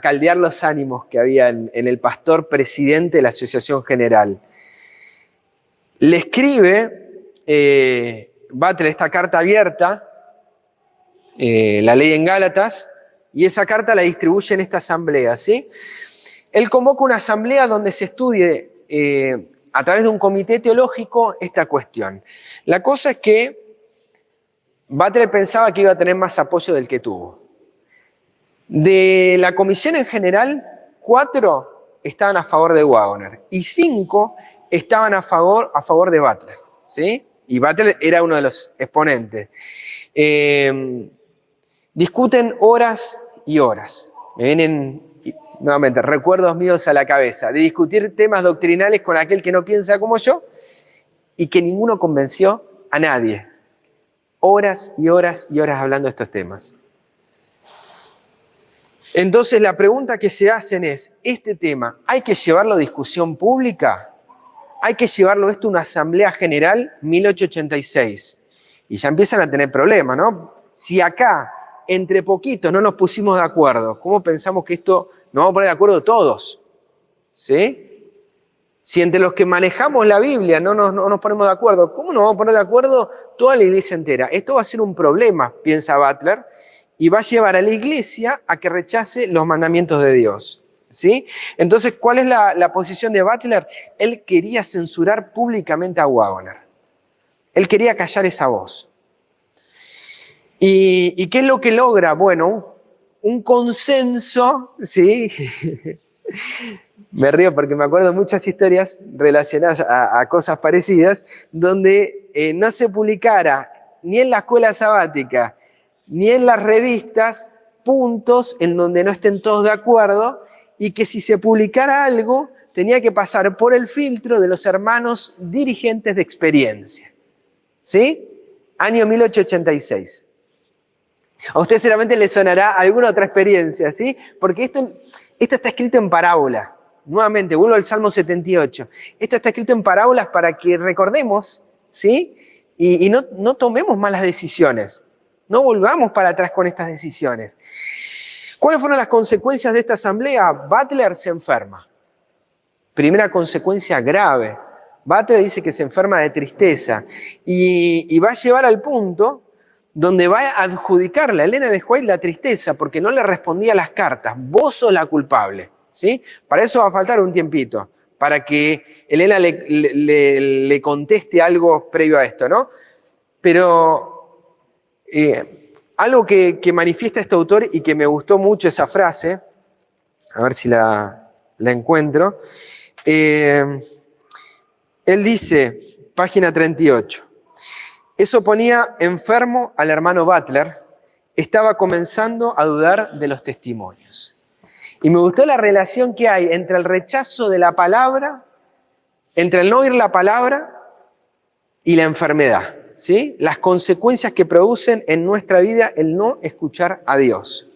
caldear los ánimos que había en el pastor presidente de la Asociación General. Le escribe Butler esta carta abierta, la ley en Gálatas, y esa carta la distribuye en esta asamblea, ¿sí? Él convoca una asamblea donde se estudie a través de un comité teológico esta cuestión. La cosa es que Butler pensaba que iba a tener más apoyo del que tuvo. De la comisión en general, 4 estaban a favor de Waggoner y 5 estaban a favor de Butler, ¿sí? Y Butler era uno de los exponentes. Discuten horas y horas. Me vienen nuevamente recuerdos míos a la cabeza de discutir temas doctrinales con aquel que no piensa como yo y que ninguno convenció a nadie. Horas y horas y horas hablando de estos temas. Entonces la pregunta que se hacen es, ¿este tema hay que llevarlo a discusión pública? ¿Hay que llevarlo esto a una asamblea general? 1886. Y ya empiezan a tener problemas, ¿no? Si acá, entre poquitos, no nos pusimos de acuerdo, ¿cómo pensamos que esto nos vamos a poner de acuerdo todos? ¿Sí? Si entre los que manejamos la Biblia no nos ponemos de acuerdo, ¿cómo nos vamos a poner de acuerdo toda la iglesia entera? Esto va a ser un problema, piensa Butler, y va a llevar a la iglesia a que rechace los mandamientos de Dios, ¿sí? Entonces, ¿cuál es la posición de Butler? Él quería censurar públicamente a Waggoner. Él quería callar esa voz. ¿Y qué es lo que logra? Bueno, un consenso, ¿sí? Me río porque me acuerdo de muchas historias relacionadas a cosas parecidas, donde no se publicara ni en la escuela sabática, ni en las revistas, puntos en donde no estén todos de acuerdo, y que si se publicara algo, tenía que pasar por el filtro de los hermanos dirigentes de experiencia. ¿Sí? Año 1886. A usted seguramente le sonará alguna otra experiencia, ¿sí? Porque esto está escrito en parábola. Nuevamente, vuelvo al Salmo 78. Esto está escrito en parábolas para que recordemos, ¿sí? Y no tomemos malas decisiones. No volvamos para atrás con estas decisiones. ¿Cuáles fueron las consecuencias de esta asamblea? Butler se enferma. Primera consecuencia grave. Butler dice que se enferma de tristeza y va a llevar al punto donde va a adjudicarle a Elena de White la tristeza porque no le respondía las cartas. Vos sos la culpable, ¿sí? Para eso va a faltar un tiempito, para que Elena le conteste algo previo a esto, ¿no? Pero algo que manifiesta este autor y que me gustó mucho esa frase, a ver si la encuentro, él dice, página 38, eso ponía enfermo al hermano Butler, estaba comenzando a dudar de los testimonios. Y me gustó la relación que hay entre el rechazo de la palabra, entre el no oír la palabra y la enfermedad, ¿sí? Las consecuencias que producen en nuestra vida el no escuchar a Dios.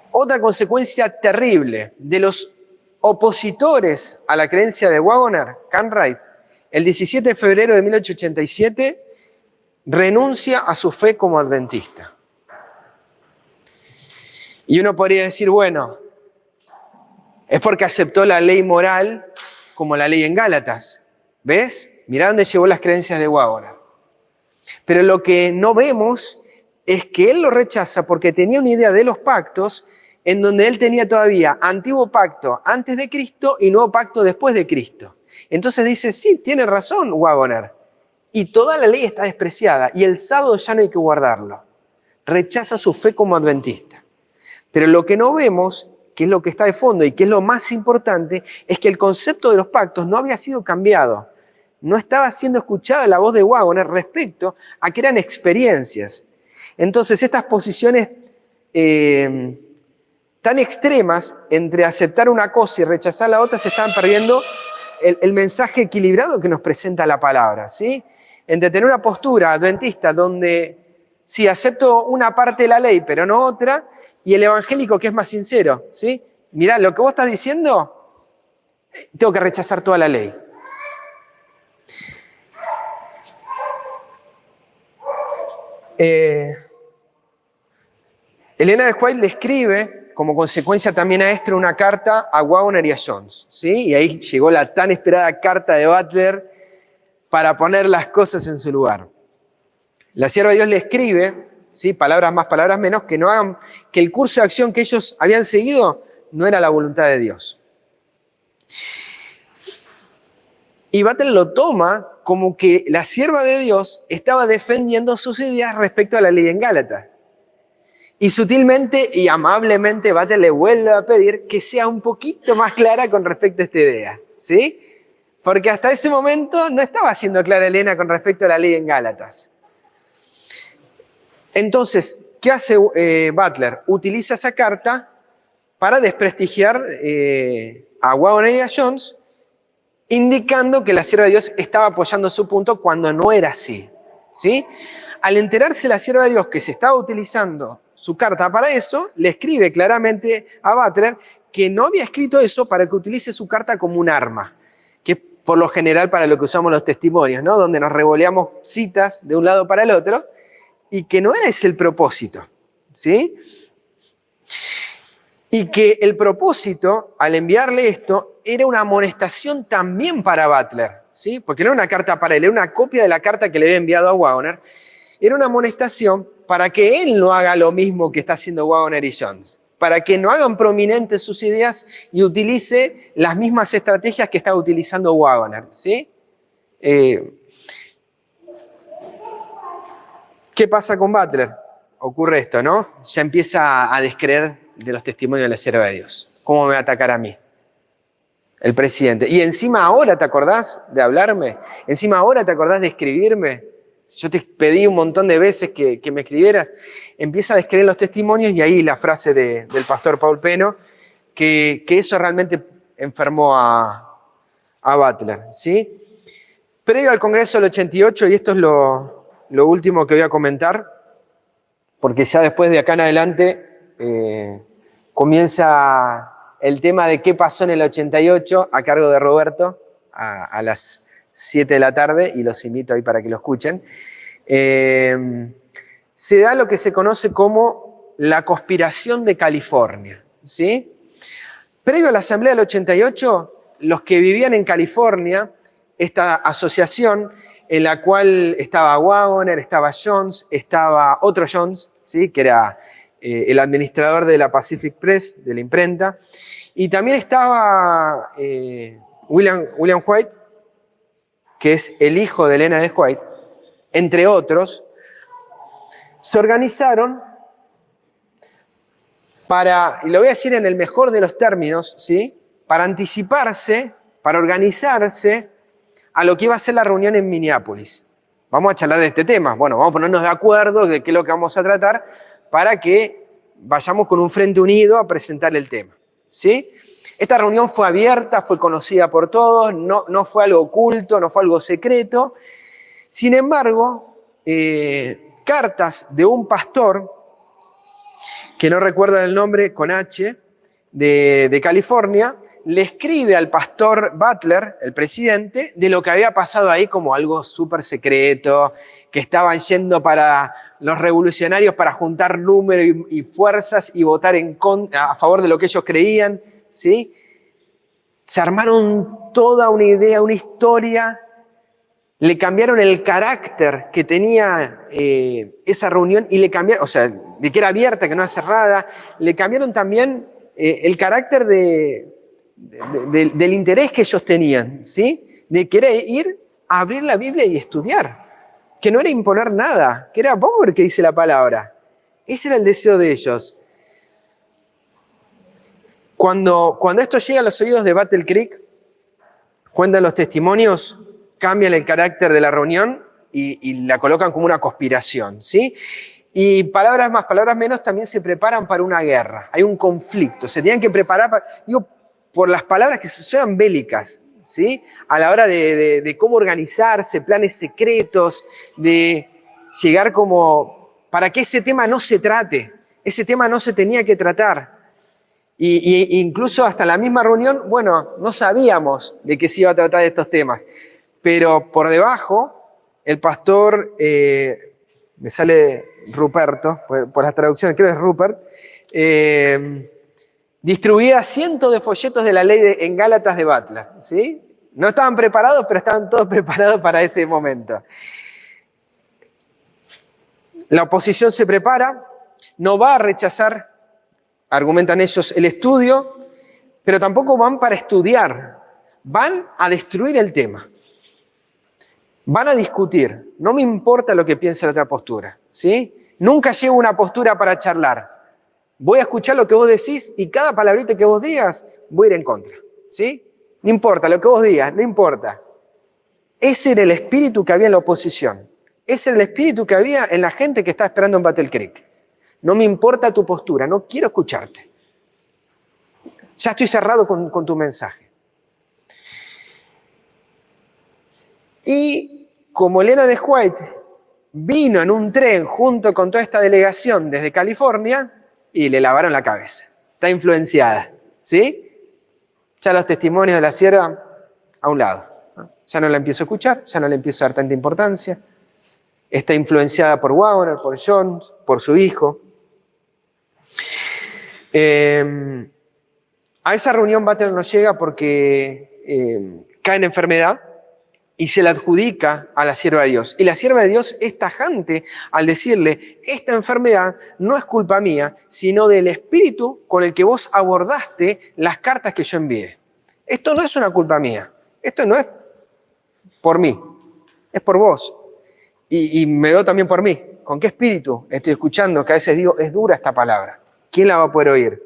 Otra consecuencia terrible de los opositores a la creencia de Waggoner, Cartwright, el 17 de febrero de 1887 renuncia a su fe como adventista. Y uno podría decir, bueno, es porque aceptó la ley moral como la ley en Gálatas. ¿Ves? Mirá dónde llevó las creencias de Waggoner. Pero lo que no vemos es que él lo rechaza porque tenía una idea de los pactos en donde él tenía todavía antiguo pacto antes de Cristo y nuevo pacto después de Cristo. Entonces dice, sí, tiene razón Waggoner. y toda la ley está despreciada y el sábado ya no hay que guardarlo. Rechaza su fe como adventista. Pero lo que no vemos, que es lo que está de fondo y que es lo más importante, es que el concepto de los pactos no había sido cambiado. No estaba siendo escuchada la voz de Waggoner respecto a que eran experiencias. Entonces estas posiciones tan extremas entre aceptar una cosa y rechazar la otra se estaban perdiendo el mensaje equilibrado que nos presenta la palabra, ¿sí? Entre tener una postura adventista donde sí acepto una parte de la ley pero no otra, y el evangélico que es más sincero, ¿sí? Mirá, lo que vos estás diciendo, tengo que rechazar toda la ley. Elena de White le escribe, como consecuencia también a esto, una carta a Waggoner y a Jones, ¿sí? Y ahí llegó la tan esperada carta de Butler para poner las cosas en su lugar. La sierva de Dios le escribe, ¿sí? Palabras más, palabras menos, que no hagan, que el curso de acción que ellos habían seguido no era la voluntad de Dios. Y Butler lo toma como que la sierva de Dios estaba defendiendo sus ideas respecto a la ley en Gálatas. Y sutilmente y amablemente Butler le vuelve a pedir que sea un poquito más clara con respecto a esta idea, ¿sí? Porque hasta ese momento no estaba siendo clara Elena con respecto a la ley en Gálatas. Entonces, ¿qué hace Butler? Utiliza esa carta para desprestigiar a Waggoner y a Jones, indicando que la sierva de Dios estaba apoyando su punto cuando no era así, ¿sí? Al enterarse la sierva de Dios que se estaba utilizando su carta para eso, le escribe claramente a Butler que no había escrito eso para que utilice su carta como un arma, que por lo general para lo que usamos los testimonios, ¿no? Donde nos revoleamos citas de un lado para el otro, y que no era ese el propósito, ¿sí? Y que el propósito, al enviarle esto, era una amonestación también para Butler, ¿sí? Porque no era una carta para él, era una copia de la carta que le había enviado a Waggoner. Era una amonestación para que él no haga lo mismo que está haciendo Waggoner y Jones, para que no hagan prominentes sus ideas y utilice las mismas estrategias que está utilizando Waggoner, ¿sí? ¿Qué pasa con Butler? Ocurre esto, ¿no? Ya empieza a descreer de los testimonios de la sierva de Dios. ¿Cómo me va a atacar a mí? El presidente. Y encima ahora te acordás de hablarme, encima ahora te acordás de escribirme. Yo te pedí un montón de veces que me escribieras. Empieza a descreer los testimonios y ahí la frase del pastor Paul Peno, que eso realmente enfermó a Butler, ¿sí? Previo al Congreso del 88, y esto es lo último que voy a comentar, porque ya después de acá en adelante comienza el tema de qué pasó en el 88 a cargo de Roberto a las 7 de la tarde, y los invito ahí para que lo escuchen. Se da lo que se conoce como la conspiración de California, ¿sí? Previo a la asamblea del 88, los que vivían en California, esta asociación en la cual estaba Waggoner, estaba Jones, estaba otro Jones, ¿sí? Que era el administrador de la Pacific Press, de la imprenta, y también estaba William White, que es el hijo de Elena de White, entre otros, se organizaron para, y lo voy a decir en el mejor de los términos, ¿sí? Para anticiparse, para organizarse a lo que iba a ser la reunión en Minneapolis. Vamos a charlar de este tema. Bueno, vamos a ponernos de acuerdo de qué es lo que vamos a tratar para que vayamos con un frente unido a presentar el tema, ¿sí? Esta reunión fue abierta, fue conocida por todos, no fue algo oculto, no fue algo secreto. Sin embargo, cartas de un pastor, que no recuerdo el nombre, con H, de California, le escribe al pastor Butler, el presidente, de lo que había pasado ahí como algo súper secreto, que estaban yendo para los revolucionarios para juntar números y fuerzas y votar a favor de lo que ellos creían, ¿sí? Se armaron toda una idea, una historia, le cambiaron el carácter que tenía esa reunión y le cambiaron, o sea, de que era abierta, que no era cerrada, le cambiaron también el carácter del interés que ellos tenían, ¿sí? De querer ir abrir la Biblia y estudiar, que no era imponer nada, que era vamos a ver qué dice la palabra. Ese era el deseo de ellos. Cuando esto llega a los oídos de Battle Creek, cuentan los testimonios, cambian el carácter de la reunión y la colocan como una conspiración, ¿sí? Y palabras más, palabras menos, también se preparan para una guerra. Hay un conflicto, se tenían que preparar, por las palabras que suenan bélicas, ¿sí? A la hora de cómo organizarse, planes secretos, de llegar como para que ese tema no se trate. Ese tema no se tenía que tratar. Y incluso hasta la misma reunión, bueno, no sabíamos de qué se iba a tratar de estos temas. Pero por debajo, el pastor, me sale Ruperto, por las traducciones, creo que es Rupert, distribuía cientos de folletos de la ley en Gálatas de Butler, ¿sí? No estaban preparados, pero estaban todos preparados para ese momento. La oposición se prepara, no va a rechazar, argumentan ellos, el estudio, pero tampoco van para estudiar, van a destruir el tema. Van a discutir, no me importa lo que piense la otra postura, ¿sí? Nunca llevo una postura para charlar. Voy a escuchar lo que vos decís y cada palabrita que vos digas voy a ir en contra, ¿sí? No importa lo que vos digas, no importa. Ese era el espíritu que había en la oposición. Ese era el espíritu que había en la gente que estaba esperando en Battle Creek. No me importa tu postura, no quiero escucharte. Ya estoy cerrado con tu mensaje. Y como Elena de White vino en un tren junto con toda esta delegación desde California y le lavaron la cabeza. Está influenciada, ¿sí? Ya los testimonios de la sierva a un lado. Ya no la empiezo a escuchar, ya no le empiezo a dar tanta importancia. Está influenciada por Wagner, por Jones, por su hijo. A esa reunión Butler no llega porque cae en enfermedad y se la adjudica a la sierva de Dios. Y la sierva de Dios es tajante al decirle, esta enfermedad no es culpa mía, sino del espíritu con el que vos abordaste las cartas que yo envié. Esto no es una culpa mía, esto no es por mí, es por vos. Y me veo también por mí. ¿Con qué espíritu estoy escuchando? Que a veces digo, es dura esta palabra. ¿Quién la va a poder oír?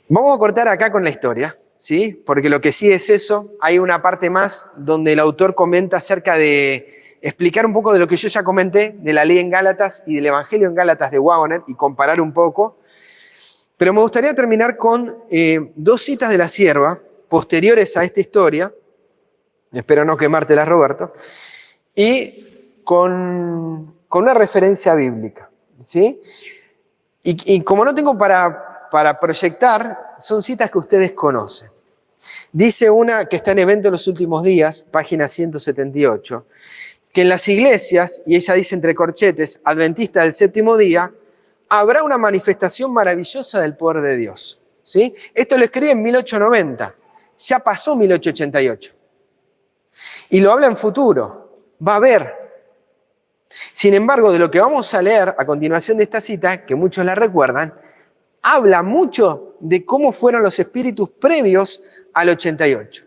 Vamos a cortar acá con la historia, ¿sí? Porque lo que sí es eso, hay una parte más donde el autor comenta acerca de explicar un poco de lo que yo ya comenté, de la ley en Gálatas y del Evangelio en Gálatas de Wagner, y comparar un poco. Pero me gustaría terminar con dos citas de la sierva, posteriores a esta historia, espero no quemártelas, Roberto, y con una referencia bíblica, ¿sí? Y como no tengo para proyectar, son citas que ustedes conocen. Dice una que está en Evento de los Últimos Días, página 178, que en las iglesias, y ella dice entre corchetes, adventistas del séptimo día, habrá una manifestación maravillosa del poder de Dios, ¿sí? Esto lo escribe en 1890, ya pasó 1888. Y lo habla en futuro, va a haber. Sin embargo, de lo que vamos a leer a continuación de esta cita, que muchos la recuerdan, habla mucho de cómo fueron los espíritus previos al 88.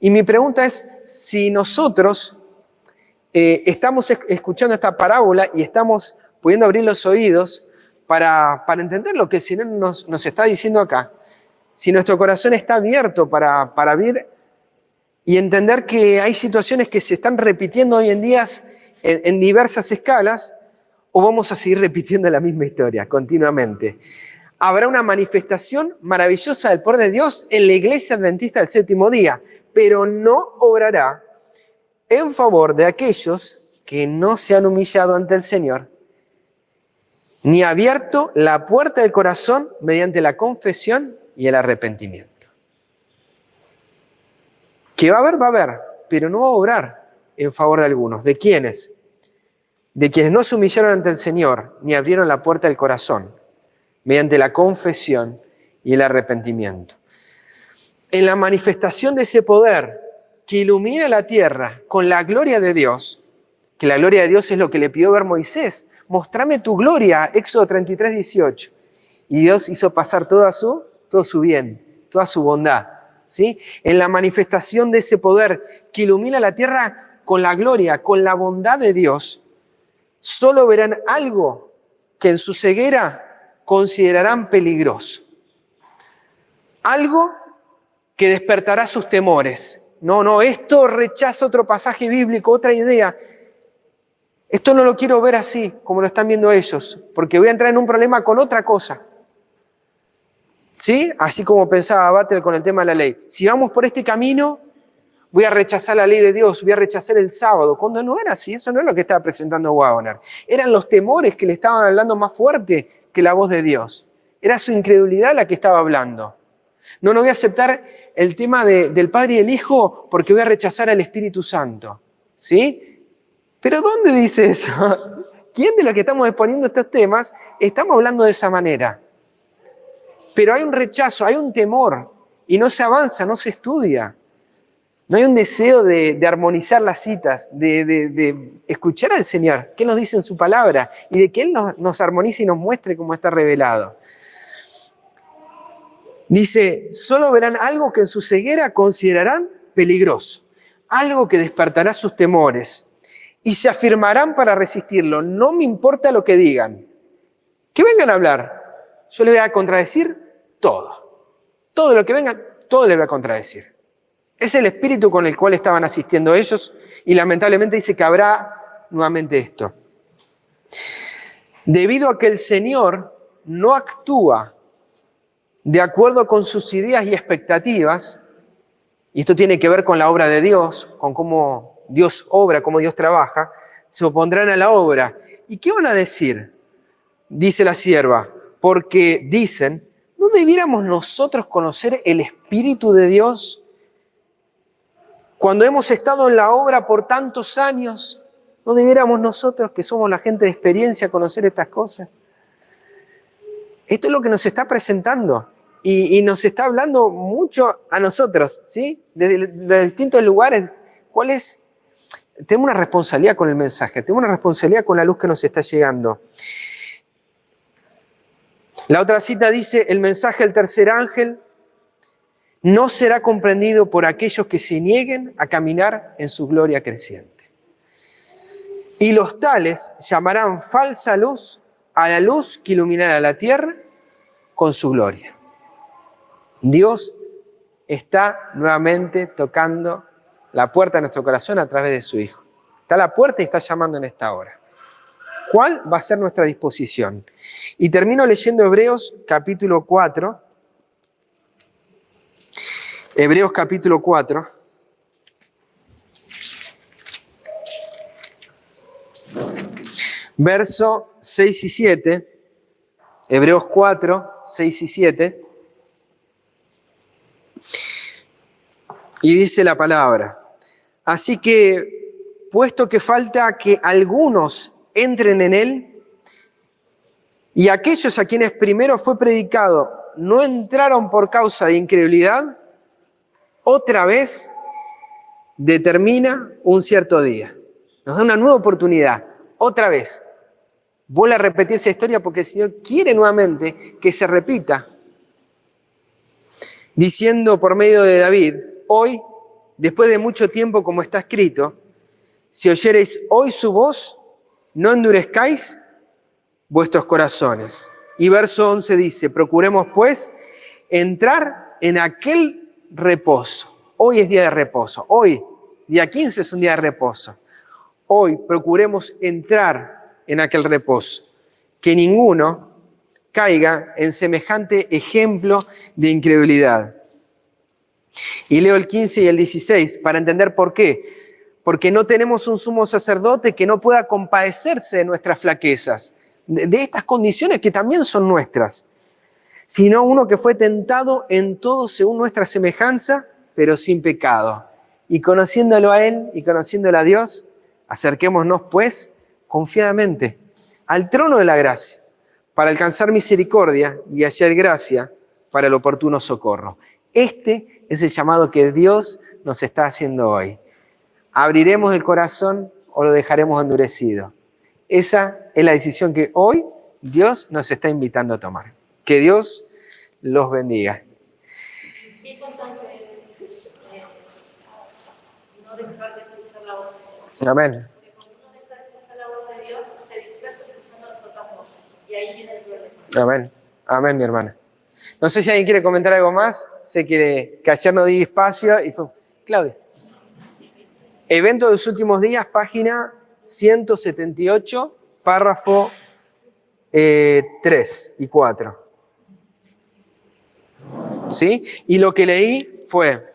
Y mi pregunta es, si nosotros estamos escuchando esta parábola y estamos pudiendo abrir los oídos para entender lo que el Señor nos está diciendo acá, si nuestro corazón está abierto para abrir y entender que hay situaciones que se están repitiendo hoy en día en diversas escalas, o vamos a seguir repitiendo la misma historia continuamente. Habrá una manifestación maravillosa del poder de Dios en la iglesia adventista del séptimo día, pero no obrará en favor de aquellos que no se han humillado ante el Señor, ni abierto la puerta del corazón mediante la confesión y el arrepentimiento. Que va a haber, pero no va a obrar en favor de algunos. ¿De quiénes? De quienes no se humillaron ante el Señor, ni abrieron la puerta del corazón, mediante la confesión y el arrepentimiento. En la manifestación de ese poder que ilumina la tierra con la gloria de Dios, que la gloria de Dios es lo que le pidió ver Moisés, mostrame tu gloria, Éxodo 33, 18. Y Dios hizo pasar todo su bien, toda su bondad ¿sí? En la manifestación de ese poder que ilumina la tierra con la gloria, con la bondad de Dios, solo verán algo que en su ceguera considerarán peligroso. Algo que despertará sus temores. No, esto rechaza otro pasaje bíblico, otra idea. Esto no lo quiero ver así, como lo están viendo ellos, porque voy a entrar en un problema con otra cosa. ¿Sí? Así como pensaba Butler con el tema de la ley. Si vamos por este camino, voy a rechazar la ley de Dios, voy a rechazar el sábado. Cuando no era así, eso no es lo que estaba presentando Waggoner. Eran los temores que le estaban hablando más fuerte que la voz de Dios. Era su incredulidad la que estaba hablando. No voy a aceptar el tema del Padre y el Hijo porque voy a rechazar al Espíritu Santo. ¿Sí? Pero ¿dónde dice eso? ¿Quién de los que estamos exponiendo estos temas estamos hablando de esa manera? Pero hay un rechazo, hay un temor y no se avanza, no se estudia. No hay un deseo de armonizar las citas, de escuchar al Señor, qué nos dice en su palabra y de que Él nos armonice y nos muestre cómo está revelado. Dice, solo verán algo que en su ceguera considerarán peligroso, algo que despertará sus temores y se afirmarán para resistirlo. No me importa lo que digan. Que vengan a hablar. Yo les voy a contradecir todo. Todo lo que vengan, todo les voy a contradecir. Es el espíritu con el cual estaban asistiendo ellos y lamentablemente dice que habrá nuevamente esto. Debido a que el Señor no actúa de acuerdo con sus ideas y expectativas, y esto tiene que ver con la obra de Dios, con cómo Dios obra, cómo Dios trabaja, se opondrán a la obra. ¿Y qué van a decir? Dice la sierva, porque dicen, ¿no debiéramos nosotros conocer el Espíritu de Dios cuando hemos estado en la obra por tantos años? ¿No debiéramos nosotros, que somos la gente de experiencia, conocer estas cosas? Esto es lo que nos está presentando y nos está hablando mucho a nosotros, ¿sí? De distintos lugares. ¿Cuál es? Tenemos una responsabilidad con el mensaje, tenemos una responsabilidad con la luz que nos está llegando. La otra cita dice, el mensaje del tercer ángel no será comprendido por aquellos que se nieguen a caminar en su gloria creciente. Y los tales llamarán falsa luz a la luz que iluminará la tierra con su gloria. Dios está nuevamente tocando la puerta de nuestro corazón a través de su Hijo. Está a la puerta y está llamando en esta hora. ¿Cuál va a ser nuestra disposición? Y termino leyendo Hebreos capítulo 4. Hebreos capítulo 4. Verso 6 y 7. Hebreos 4, 6 y 7. Y dice la palabra, así que, puesto que falta que algunos entren en él, y aquellos a quienes primero fue predicado no entraron por causa de incredulidad, otra vez determina un cierto día. Nos da una nueva oportunidad, otra vez. Vuelve a repetir esa historia porque el Señor quiere nuevamente que se repita. Diciendo por medio de David, hoy, después de mucho tiempo como está escrito, si oyereis hoy su voz, no endurezcáis vuestros corazones. Y verso 11 dice, procuremos pues entrar en aquel reposo. Hoy es día de reposo. Hoy, día 15 es un día de reposo. Hoy procuremos entrar en aquel reposo. Que ninguno caiga en semejante ejemplo de incredulidad. Y leo el 15 y el 16 para entender por qué. Porque no tenemos un sumo sacerdote que no pueda compadecerse de nuestras flaquezas, de estas condiciones que también son nuestras, sino uno que fue tentado en todo según nuestra semejanza, pero sin pecado. Y conociéndolo a Él y conociéndolo a Dios, acerquémonos pues confiadamente al trono de la gracia, para alcanzar misericordia y hallar gracia para el oportuno socorro. Este es el llamado que Dios nos está haciendo hoy. ¿Abriremos el corazón o lo dejaremos endurecido? Esa es la decisión que hoy Dios nos está invitando a tomar. Que Dios los bendiga. Qué importante dejar de escuchar la voz de Dios. Amén. Porque cuando uno deja de escuchar la voz de Dios, se dispersa escuchando las otras voces. Y ahí viene el problema. Amén. Amén, mi hermana. No sé si alguien quiere comentar algo más. Sé que ayer no di espacio y fue... Claudia. Evento de los últimos días, página 178, párrafo 3 y 4. ¿Sí? Y lo que leí fue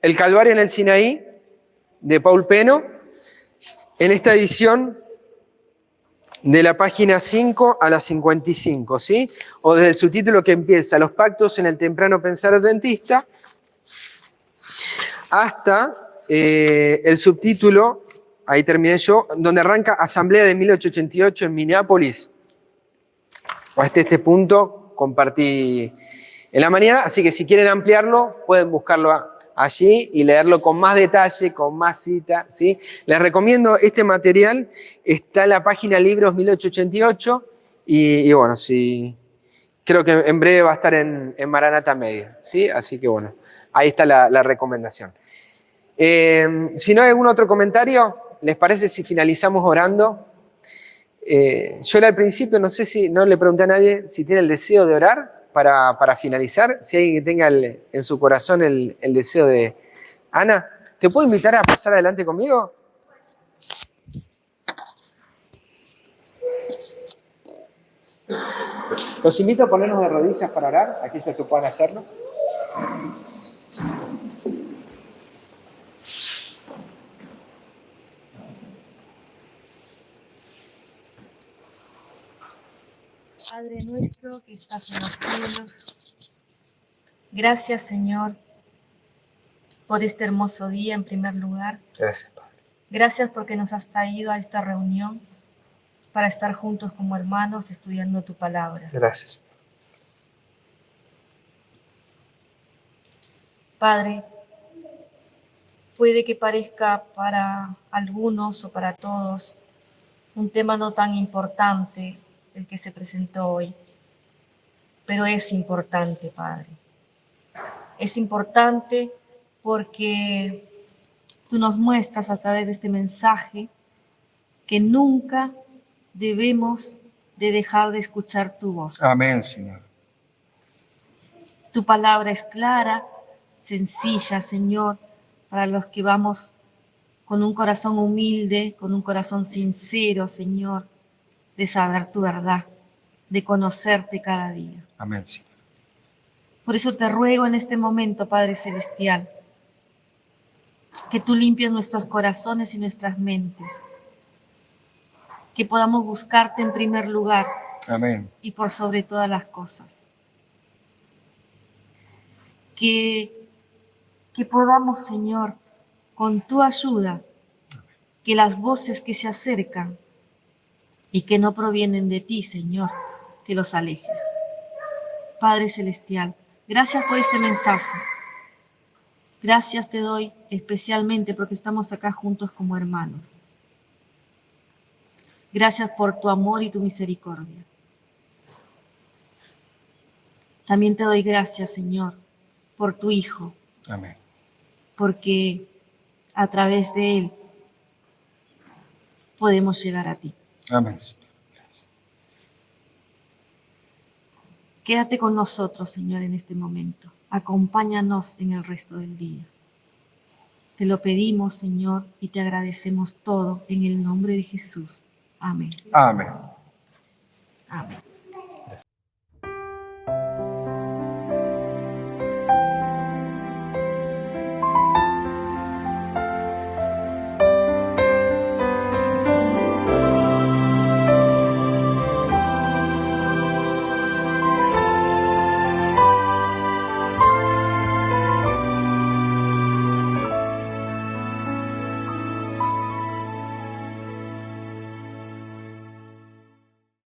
El Calvario en el Sinaí, de Paul Peno, en esta edición de la página 5 a la 55, ¿sí? O desde el subtítulo que empieza, Los pactos en el temprano pensar adventista, hasta el subtítulo, ahí terminé yo, donde arranca Asamblea de 1888 en Minneapolis. Hasta este punto compartí en la mañana, así que si quieren ampliarlo, pueden buscarlo allí y leerlo con más detalle, con más cita, ¿sí? Les recomiendo este material, está en la página Libros 1888 y bueno, sí, creo que en breve va a estar en Maranatha Media, ¿sí? Así que bueno, ahí está la recomendación. Si no hay algún otro comentario, ¿les parece si finalizamos orando? Yo al principio no sé si, no le pregunté a nadie si tiene el deseo de orar para finalizar, si hay alguien que tenga en su corazón el deseo de... Ana, ¿te puedo invitar a pasar adelante conmigo? Los invito a ponernos de rodillas para orar, aquellos que puedan hacerlo. Padre nuestro que estás en los cielos, gracias Señor por este hermoso día en primer lugar. Gracias, Padre. Gracias porque nos has traído a esta reunión para estar juntos como hermanos estudiando tu palabra. Gracias. Padre, puede que parezca para algunos o para todos un tema no tan importante el que se presentó hoy, pero es importante, Padre. Es importante porque tú nos muestras a través de este mensaje que nunca debemos de dejar de escuchar tu voz. Amén, Señor. Tu palabra es clara, sencilla, Señor, para los que vamos con un corazón humilde, con un corazón sincero, Señor, de saber tu verdad, de conocerte cada día. Amén, Señor. Por eso te ruego en este momento, Padre Celestial, que tú limpies nuestros corazones y nuestras mentes, que podamos buscarte en primer lugar. Amén. Y por sobre todas las cosas. Que podamos, Señor, con tu ayuda, que las voces que se acercan y que no provienen de ti, Señor, que los alejes. Padre Celestial, gracias por este mensaje. Gracias te doy especialmente porque estamos acá juntos como hermanos. Gracias por tu amor y tu misericordia. También te doy gracias, Señor, por tu Hijo. Amén. Porque a través de Él podemos llegar a ti. Amén, Señor. Gracias. Quédate con nosotros, Señor, en este momento. Acompáñanos en el resto del día. Te lo pedimos, Señor, y te agradecemos todo en el nombre de Jesús. Amén. Amén. Amén.